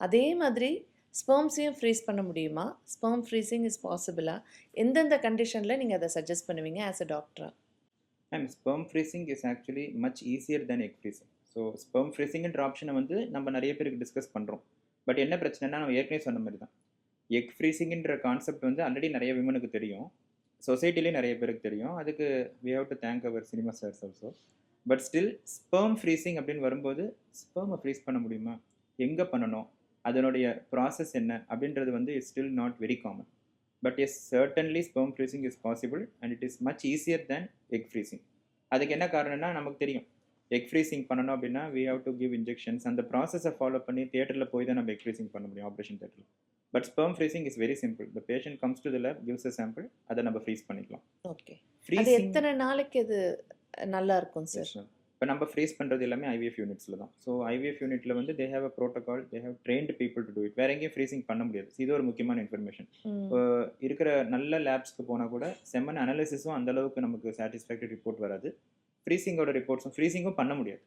அதே மாதிரி ஸ்பெர்ம்ஸையும் ஃப்ரீஸ் பண்ண முடியுமா? ஸ்பெர்ம் ஃப்ரீசிங் இஸ் பாசிபிளா? எந்தெந்த கண்டிஷனில் நீங்கள் அதை சஜஸ்ட் பண்ணுவீங்க ஆஸ் அ டாக்டரா? Ma'am, sperm freezing is actually much easier then egg freezing. So sperm ஃப்ரீசிங்ன்ற ஆப்ஷனை வந்து நம்ம நிறைய பேருக்கு டிஸ்கஸ் பண்ணுறோம். பட் என்ன பிரச்சனைனா, நம்ம ஏற்கனவே சொன்ன மாதிரி தான், எக் ஃப்ரீசிங்ன்ற கான்செப்ட் வந்து ஆல்ரெடி நிறைய விமனுக்கு தெரியும், சொசைட்டிலேயும் நிறைய பேருக்கு தெரியும். அதுக்கு we have to thank our cinema stars also. But still sperm freezing அப்படின்னு வரும்போது ஸ்பெர்மை ஃப்ரீஸ் பண்ண முடியுமா, எங்கே பண்ணணும், அதனுடைய ப்ராசஸ் என்ன அப்படின்றது வந்து is still not very common. But yes, certainly sperm freezing is possible and it is much easier than egg freezing. அதுக்கு என்ன காரணம்னா, நமக்கு தெரியும் எக் ஃப்ரீசிங் பண்ணணும் அப்படின்னா we have to give injections, அந்த ப்ராசஸை ஃபாலோ பண்ணி தியேட்டரில் போய் தான் நம்ம எக் ஃப்ரீசிங் பண்ண முடியும், ஆப்ரேஷன் தியேட்டரில். But sperm freezing is very simple. The patient comes to the lab, gives a sample, அதை நம்ம ஃப்ரீஸ் பண்ணிக்கலாம். ஓகே, அது எத்தனை நாளைக்கு அது நல்லா இருக்கும் சார்? இப்போ நம்ம ஃப்ரீஸ் பண்ணுறது எல்லாமே ஐவிஎஃப் யூனிட்ஸில் தான். ஸோ ஐவிஎஃப் யூனிட்டில் வந்து they have a protocol, they have trained people to do it. வேற எங்கேயும் ஃப்ரீசிங் பண்ண முடியாது. இது ஒரு முக்கியமான இன்ஃபர்மேஷன். இப்போ இருக்கிற நல்ல லேப்ஸ்க்கு போனால் கூட செம்மன் அனாலிசிஸும் அந்தளவுக்கு நமக்கு சாட்டிஸ்ஃபேக்டரி ரிப்போர்ட் வராது. ஃப்ரீசிங்கோட ரிப்போர்ட்ஸும் ஃப்ரீசிங்கும் பண்ண முடியாது.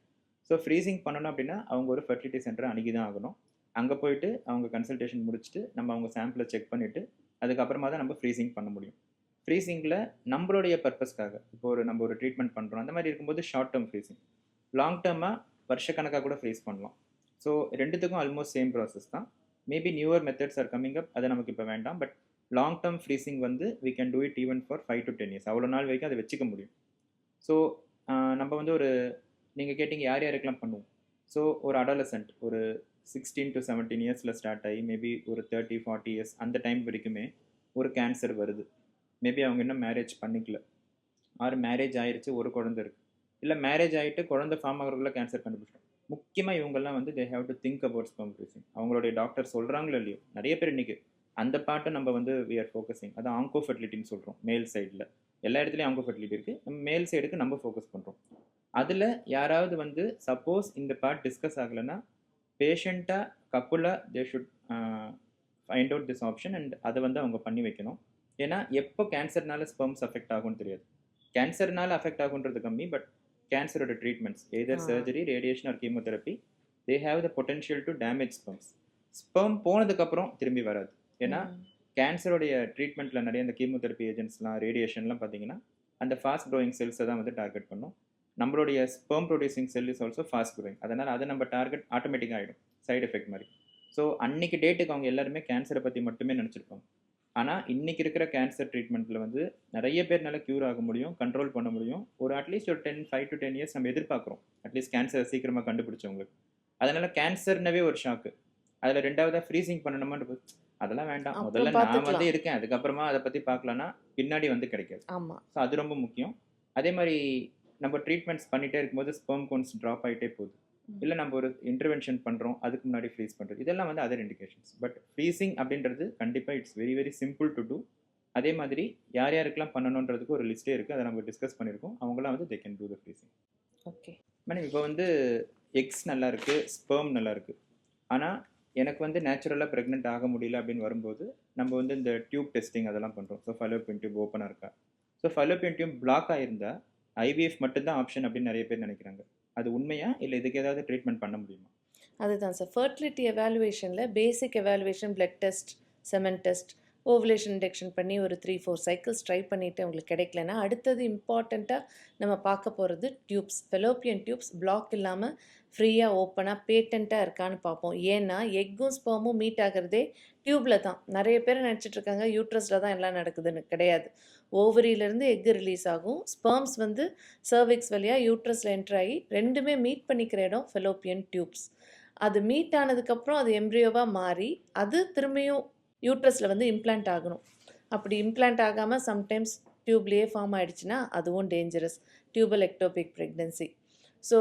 ஸோ ஃப்ரீசிங் பண்ணணும் அப்படின்னா அவங்க ஒரு ஃபெர்டிலிட்டி சென்டரை அணுகி தான் ஆகணும். அங்கே போயிட்டு அவங்க கன்சல்டேஷன் முடிச்சுட்டு நம்ம அவங்க சாம்பிளை செக் பண்ணிவிட்டு அதுக்கப்புறமா தான் நம்ம ஃப்ரீசிங் பண்ண முடியும். ஃப்ரீசிங்கில் நம்மளுடைய பர்பஸ்க்காக இப்போ நம்ம ஒரு ட்ரீட்மெண்ட் பண்ணுறோம், அந்த மாதிரி இருக்கும்போது ஷார்ட் டேர்ம் ஃப்ரீசிங். லாங் டேர்மாக வருஷக்கணக்காக கூட ஃப்ரீஸ் பண்ணலாம். ஸோ ரெண்டுத்துக்கும் ஆல்மோஸ்ட் சேம் ப்ராசஸ் தான். Maybe newer methods are coming up, அது நமக்கு இப்போ வேண்டாம். பட் லாங் டேர்ம் ஃப்ரீசிங் வந்து we can do it even for 5 to 10 years. அவ்வளோ நாள் வரைக்கும் அதை வச்சுக்க முடியும். ஸோ நம்ம வந்து ஒரு நீங்கள் கேட்டிங்க யார் யாருக்கெல்லாம் பண்ணுவோம். ஸோ ஒரு அடாலசன்ட் ஒரு 16 to 17 இயர்ஸில் ஸ்டார்ட் ஆகி மேபி ஒரு 30-40 இயர்ஸ் அந்த டைம் வரைக்குமே ஒரு கேன்சர் வருது. மேபி அவங்க இன்னும் மேரேஜ் பண்ணிக்கல, ஆறு மேரேஜ் ஆயிடுச்சு, ஒரு குழந்தை இருக்குது, இல்லை மேரேஜ் ஆகிட்டு குழந்தை ஃபார்ம் ஆகிறவங்கள கேன்சர் கண்டுபிடிச்சிட்டோம். முக்கியமாக இவங்கெல்லாம் வந்து they have to think about sperm freezing. அவங்களுடைய டாக்டர் சொல்கிறாங்களோ இல்லையோ, நிறைய பேர் இன்றைக்கி அந்த பாட்டை நம்ம வந்து வி ஆர் ஃபோக்கஸிங். அது ஆங்கோ ஃபெர்டிலிட்டின்னு சொல்கிறோம். மேல் சைடில் எல்லா இடத்துலையும் ஆங்கோ ஃபெர்டிலிட்டி இருக்குது, நம்ம மேல் சைடுக்கு நம்ம ஃபோக்கஸ் பண்ணுறோம். அதில் யாராவது வந்து சப்போஸ் இந்த பார்ட் டிஸ்கஸ் ஆகலைன்னா பேஷண்ட்டாக கப்புலாக they should find out this option and அதை வந்து அவங்க பண்ணி வைக்கணும். ஏன்னா எப்போ கேன்சர்னால ஸ்பெர்ம்ஸ் அஃபெக்ட் ஆகும்னு தெரியாது. கேன்சர்னால அஃபெக்ட் ஆகுன்றது கம்மி, பட் கேன்சரோட treatments either surgery, radiation or chemotherapy, they have the potential to damage sperms. Sperm போனதுக்கப்புறம் திரும்பி வராது. ஏன்னா கேன்சரோடைய ட்ரீட்மெண்ட்டில் நிறைய இந்த கீமோதெரப்பி ஏஜென்ட்ஸ்லாம், ரேடியேஷன்லாம் பார்த்தீங்கன்னா அந்த ஃபாஸ்ட் க்ரோயிங் செல்ஸை தான் வந்து டார்கெட் பண்ணும். நம்மளுடைய sperm producing sell is also fast growing. அதனால் அதை நம்ம டார்கெட் ஆட்டோமேட்டிக்காக ஆகிடும், சைடு எஃபெக்ட் மாதிரி. ஸோ அன்றைக்கி டேட்டுக்கு அவங்க எல்லாருமே கேன்சரை பற்றி மட்டுமே நினச்சிருப்பாங்க. ஆனால் இன்றைக்கி இருக்கிற கேன்சர் ட்ரீட்மெண்ட்டில் வந்து நிறைய பேர்னால க்யூர் ஆக முடியும், கண்ட்ரோல் பண்ண முடியும். ஒரு அட்லீஸ்ட் ஒரு 5 to 10 இயர்ஸ் நம்ம எதிர்பார்க்குறோம், அட்லீஸ்ட் கேன்சரை சீக்கிரமாக கண்டுபிடிச்சவங்களுக்கு. அதனால் கேன்சர்னவே ஒரு ஷாக்கு. அதில் ரெண்டாவதாக ஃப்ரீசிங் பண்ணணுமான்னு அதெல்லாம் வேண்டாம், முதல்ல நான் வந்து இருக்கேன், அதுக்கப்புறமா அதை பற்றி பார்க்கலான்னா பின்னாடி வந்து கிடைக்காது. ஆமாம். ஸோ அது ரொம்ப முக்கியம். அதே மாதிரி நம்ம ட்ரீட்மெண்ட்ஸ் பண்ணிகிட்டே இருக்கும்போது ஸ்பெர்ம் கவுண்ட்ஸ் ட்ராப் ஆகிட்டே போகுது, இல்லை நம்ம ஒரு இன்டர்வென்ஷன் பண்ணுறோம், அதுக்கு முன்னாடி ஃப்ரீஸ் பண்ணுறது, இதெல்லாம் வந்து அதர் இண்டிகேஷன்ஸ். பட் ஃப்ரீசிங் அப்படின்றது கண்டிப்பாக it's very very simple to do. அதே மாதிரி யார் யாருக்கெல்லாம் பண்ணணுன்றதுக்கு ஒரு லிஸ்ட்டே இருக்குது, அதை நம்ம டிஸ்கஸ் பண்ணியிருக்கோம். அவங்களாம் வந்து they can do the freezing. Okay madam, இப்போ வந்து எக்ஸ் நல்லா இருக்குது, ஸ்பெர்ம் நல்லா இருக்குது, ஆனால் எனக்கு வந்து நேச்சுரலாக ப்ரெக்னென்ட் ஆக முடியல அப்படின்னு வரும்போது நம்ம வந்து இந்த டியூப் டெஸ்டிங் அதெல்லாம் பண்ணுறோம். ஸோ ஃபலோப்பியன் டியூப் ஓப்பனாக இருக்கா, ஸோ ஃபலோப்பியன் டியூப் பிளாக் ஆகிருந்தால் ஐவிஎஃப் மட்டும்தான் ஆப்ஷன் அப்படின்னு நிறைய பேர் நினைக்கிறாங்க. அது உண்மையா, இல்லை இதுக்கு ஏதாவது ட்ரீட்மெண்ட் பண்ண முடியுமா? அதுதான் சார், ஃபர்டிலிட்டி எவாலுவேஷனில் basic evaluation, blood test, semen test, ovulation induction பண்ணி ஒரு 3-4 சைக்கிள்ஸ் ட்ரை பண்ணிவிட்டு உங்களுக்கு கிடைக்கலன்னா அடுத்தது இம்பார்ட்டண்ட்டாக நம்ம பார்க்க போகிறது டியூப்ஸ். ஃபெலோப்பியன் டியூப்ஸ் பிளாக் இல்லாமல் ஃப்ரீயாக ஓப்பனாக பேட்டண்ட்டாக இருக்கான்னு பார்ப்போம். ஏன்னா எக்கும் ஸ்பெர்மும் மீட் ஆகிறதே டியூப்பில் தான். நிறைய பேர் நினச்சிட்ருக்காங்க யூட்ரஸில் தான் எல்லாம் நடக்குதுன்னு. கிடையாது. ஓவரியிலேருந்து எக்கு ரிலீஸ் ஆகும், ஸ்பெர்ம்ஸ் வந்து சர்விக்ஸ் வழியாக யூட்ரஸில் என்ட்ரு ஆகி ரெண்டுமே மீட் பண்ணிக்கிற இடம் ஃபெலோப்பியன் டியூப்ஸ். அது மீட் ஆனதுக்கப்புறம் அது எம்ப்ரியோவாக மாறி அது திரும்பியும் யூட்ரஸில் வந்து இம்ப்ளான்ட் ஆகணும். அப்படி இம்ப்ளான்ட் ஆகாமல் சம்டைம்ஸ் டியூப்லேயே ஃபார்ம் ஆகிடுச்சுன்னா அதுவும் dangerous, tubal ectopic pregnancy. So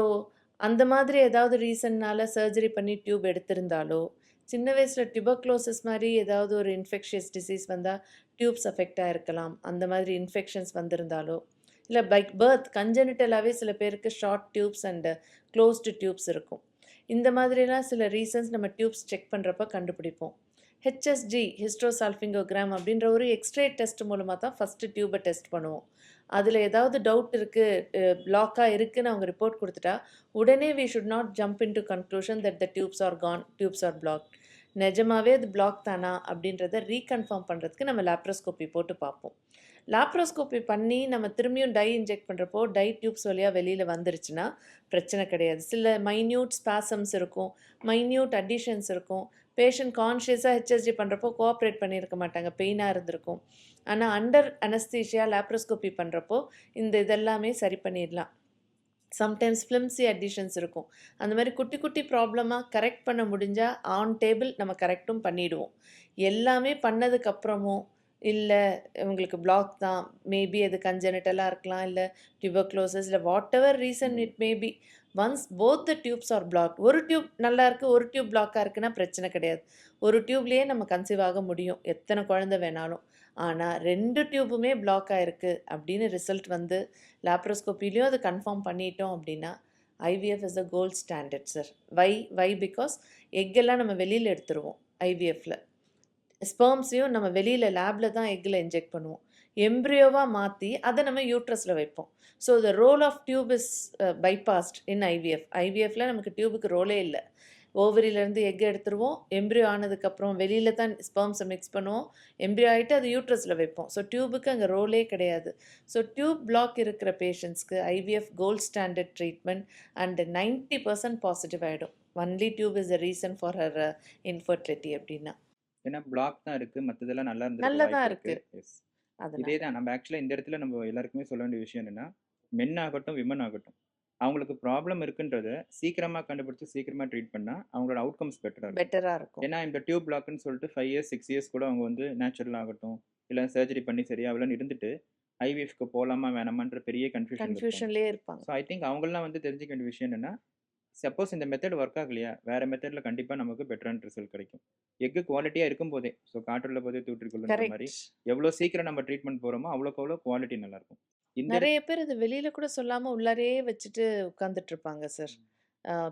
அந்த மாதிரி ஏதாவது ரீசன்னால் சர்ஜரி பண்ணி டியூப் எடுத்திருந்தாலோ, சின்ன வயசில் டியூபர்குலோசிஸ் மாதிரி ஏதாவது ஒரு இன்ஃபெக்ஷியஸ் டிசீஸ் வந்தால் டியூப்ஸ் அஃபெக்ட் ஆகிருக்கலாம். அந்த மாதிரி இன்ஃபெக்ஷன்ஸ் வந்திருந்தாலோ, இல்லை பர்த் கன்ஜெனிட்டலாகவே சில பேருக்கு short tubes and closed tubes இருக்கும். இந்த மாதிரிலாம் சில ரீசன்ஸ் நம்ம டியூப்ஸ் செக் பண்ணுறப்ப கண்டுபிடிப்போம். ஹெச்எஸ்ஜி, ஹிஸ்ட்ரோசால்ஃபிங்கோகிராம் அப்படின்ற ஒரு எக்ஸ்ரே டெஸ்ட் மூலமாக தான் ஃபஸ்ட்டு டியூபை டெஸ்ட் பண்ணுவோம். அதில் ஏதாவது டவுட் இருக்குது, பிளாக்காக இருக்குதுன்னு அவங்க ரிப்போர்ட் கொடுத்துட்டா உடனே we should not jump into conclusion that the tubes are gone, tubes are block. நிஜமாவே அது பிளாக் தானா அப்படின்றத ரீகன்ஃபார்ம் பண்ணுறதுக்கு நம்ம லேப்ரோஸ்கோப்பி போட்டு பார்ப்போம். லேப்ரோஸ்கோப்பி பண்ணி நம்ம திரும்பியும் டை இன்ஜெக்ட் பண்ணுறப்போ டை டியூப்ஸ் வழியாக வெளியில் வந்துருச்சுன்னா பிரச்சனை கிடையாது. சில மைன்யூட் ஸ்பாசம்ஸ் இருக்கும், மைன்யூட் அடிஷன்ஸ் இருக்கும். பேஷண்ட் கான்ஷியஸாக ஹெச்எஸ்ஜி பண்ணுறப்போ கோஆப்ரேட் பண்ணியிருக்க மாட்டாங்க, பெயினாக இருந்திருக்கும். ஆனால் அண்டர் அனஸ்தீஷியா லேப்ரோஸ்கோப்பி பண்ணுறப்போ இந்த இதெல்லாமே சரி பண்ணிடலாம். சம்டைம்ஸ் ஃப்ளிம்ஸி அடிஷன்ஸ் இருக்கும். அந்த மாதிரி குட்டி குட்டி ப்ராப்ளமாக கரெக்ட் பண்ண முடிஞ்சால் ஆன் டேபிள் நம்ம கரெக்டும் பண்ணிவிடுவோம். எல்லாமே பண்ணதுக்கப்புறமும் இல்லை உங்களுக்கு பிளாக் தான், மேபி அது கன்ஜெனிட்டலாக இருக்கலாம், இல்லை டியூபர்குலோசிஸ், இல்லை whatever reason it may be, once both the tubes are block, ஒரு டியூப் நல்லா இருக்குது, ஒரு டியூப் பிளாக்காக இருக்குன்னா பிரச்சனை கிடையாது. ஒரு டியூப்லேயே நம்ம கன்சீவ் ஆக முடியும், எத்தனை குழந்தை வேணாலும். ஆனால் 2 டியூபுமே பிளாக் ஆகிருக்கு அப்படின்னு ரிசல்ட் வந்து லேப்ரோஸ்கோப்பிலையும் அது கன்ஃபார்ம் பண்ணிட்டோம் அப்படின்னா IVF is the gold standard sir. Why because எக்கெல்லாம் நம்ம வெளியில் எடுத்துருவோம் ஐவிஎஃப்ல. ஸ்பெர்ம்ஸையும் நம்ம வெளியில் லேபில் தான் எக்கில் இன்ஜெக்ட் பண்ணுவோம். எம்ப்ரியோவாக மாற்றி அதை நம்ம யூட்ரஸில் வைப்போம். So the role of tube is bypassed in IVF. ஐவிஎஃப்ல நமக்கு டியூபுக்கு ரோலே இல்லை. ஓவரியிலேருந்து எக் எடுத்துருவோம். எம்ப்ரியோ ஆனதுக்கப்புறம் வெளியில் தான் ஸ்பெர்ம்ஸை மிக்ஸ் பண்ணுவோம். எம்ப்ரியோ ஆகிட்டு அது யூட்ரஸில் வைப்போம். ஸோ டியூபுக்கு அங்கே ரோலே கிடையாது. ஸோ டியூப் பிளாக் இருக்கிற பேஷண்ட்ஸ்க்கு IVF gold standard treatment and 90% positive ஆகிடும். Only tube is the reason for her infertility அப்படின்னா. ஏன்னா பிளாக் தான் இருக்குது, மற்றதெல்லாம் நல்லா நல்லதா இருந்திருக்கு இருக்கு. எஸ். அதனால இதே தான் நம்ம ஆக்சுவலாக இந்த இடத்துல நம்ம எல்லாருக்குமே சொல்ல வேண்டிய விஷயம் என்னென்னா, மென் ஆகட்டும் விமன் ஆகட்டும், அவங்களுக்கு ப்ராப்ளம் இருக்குன்றத சீக்கிரமாக கண்டுபிடிச்சி சீக்கிரமாக ட்ரீட் பண்ணால் அவங்களோட அவுட்கம்ஸ் பெட்டராக இருக்கும். பெட்டராக இருக்கும். ஏன்னா இந்த டியூப் பிளாக்னு சொல்லிட்டு 5 இயர்ஸ் 6 இயர்ஸ் கூட அவங்க வந்து நேச்சுரல் ஆகட்டும் இல்லை சர்ஜரி பண்ணி சரியாகலன்னு இருந்துட்டு ஐவிஎஃப்க்கு போகலாமா வேணாமான்ற பெரிய கன்ஃபியூஷன். கன்ஃபியூஷன்லேயே இருப்பாங்க. ஸோ ஐ திங்க் அவங்களாம் வந்து தெரிஞ்சுக்க வேண்டிய விஷயம் என்னென்னா, சப்போஸ் இந்த மெத்தட் ஒர்க் ஆகலையா வேறு மெத்தடில் கண்டிப்பாக நமக்கு பெட்டரான ரிசல்ட் கிடைக்கும். எக்கு குவாலிட்டியாக இருக்கும் போதே, ஸோ காற்றுள்ள போதே தூற்றிக்கொள்ளுன்ற மாதிரி கரெக்ட். எவ்வளோ சீக்கிரம் நம்ம ட்ரீட்மெண்ட் போகிறோமோ அவ்வளோக்கு அவ்வளோ குவாலிட்டி நல்லாயிருக்கும். இந்த நிறைய பேர் இது வெளியில கூட சொல்லாம உள்ளாரையே வச்சுட்டு உட்கார்ந்துட்டு இருப்பாங்க சார்.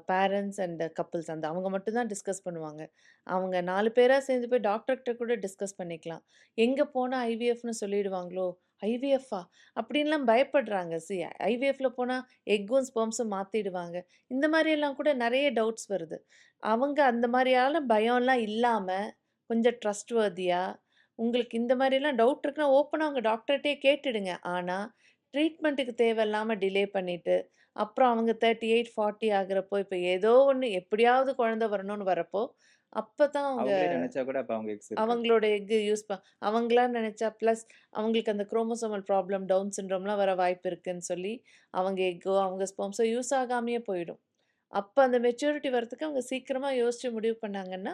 பேரண்ட்ஸ் அண்ட் கப்பிள்ஸ் அந்த அவங்க மட்டும் தான் டிஸ்கஸ் பண்ணுவாங்க. அவங்க 4 பேரா சேர்ந்து போய் டாக்டர்கிட்ட கூட டிஸ்கஸ் பண்ணிக்கலாம். எங்க போனா ஐவிஎஃப்னு சொல்லிடுவாங்களோ? ஐவிஎஃப்பா? அப்படின்லாம் பயப்படுறாங்க. ஐவிஎஃப்ல போனா எக்கும் ஸ்பெர்ம்ஸும் மாத்திடுவாங்க. இந்த மாரியெல்லாம் கூட நிறைய டவுட்ஸ் வருது. அவங்க அந்த மாரியான பயம்லாம் இல்லாம, கொஞ்சம் ட்ரஸ்ட்வர்தியா, உங்களுக்கு இந்த மாரிலாம் டவுட் இருக்குன்னா ஓப்பனா உங்க டாக்டர்ட்டயே கேட்டுடுங்க. ஆனா, ட்ரீட்மெண்ட்டுக்கு தேவையில்லாம டிலே பண்ணிட்டு, அப்புறம் அவங்க 38, 40 ஆகுறப்போ, இப்ப ஏதோ ஒண்ணு எப்படியாவது குழந்தை வரணும்னு வரப்போ, அப்பதான் அவங்க அவங்களே நினைச்சா கூட அப்போ அவங்க எக்ஸ் இருக்காது. அவங்களோட எக் அவங்களா நினைச்சா ப்ளஸ் அவங்களுக்கு அந்த குரோமோசோமல் ப்ராப்ளம், டவுன் சிண்ட்ரோம்லாம் வர வாய்ப்பு இருக்குன்னு சொல்லி, அவங்க எக்கோ, அவங்க ஸ்பெர்ம்ஸோ யூஸ் ஆகாமயே போயிடும். அப்ப அந்த மெச்சூரிட்டி வரதுக்கு அவங்க சீக்கிரமா யோசிச்சு முடிவு பண்ணாங்கன்னா,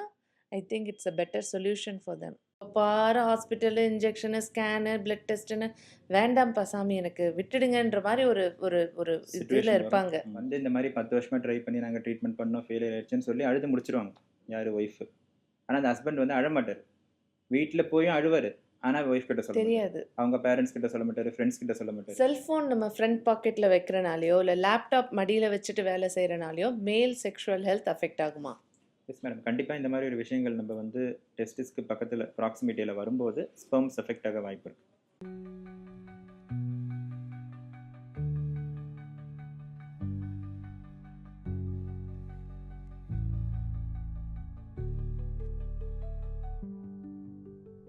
I think it's a better solution for them. பாரு ஹாஸ்பிட்டலு, இன்ஜெக்ஷனு, ஸ்கேனு, பிளட் டெஸ்ட்டுன்னு வேண்டாம்ப்பா சாமி எனக்கு விட்டுடுங்கன்ற மாரி ஒரு ஒரு ஒரு இதுல சுச்சுவேஷன் வரும். இருப்பாங்க. வந்து இந்த மாதிரி 10 வருஷமா ட்ரை பண்ணி நாங்கள் ட்ரீட்மெண்ட் பண்ணோம் ஃபெயிலியர் ஆயிடுச்சுன்னு சொல்லி அழுது முடிச்சிருவாங்க யார் ஒய்ஃபு. ஆனால் அந்த ஹஸ்பண்ட் வந்து அழமாட்டார். வீட்டில் போயும் அழுவார். ஆனால் ஒய்ஃப் கிட்ட சொல்ல மாட்டார். தெரியாது. அவங்க பேரண்ட்ஸ் கிட்ட சொல்ல மாட்டார், ஃப்ரெண்ட்ஸ் கிட்ட சொல்ல மாட்டார். செல்ஃபோன் நம்ம ஃப்ரண்ட் பாக்கெட்ல வைக்கிறனாலயோ, இல்ல லேப்டாப் மடியில வச்சுட்டு வேலை செய்றனாலயோ, மேல் செக்ஷுவல் ஹெல்த் அஃபெக்ட் ஆகுமா? எஸ் மேடம், கண்டிப்பாக இந்த மாதிரி ஒரு விஷயங்கள் நம்ம வந்து டெஸ்டிஸ்க்கு பக்கத்தில் ப்ராக்சிமிட்டியில் வரும்போது ஸ்பெர்ம்ஸ் எஃபெக்ட் ஆக வாய்ப்பு இருக்குது.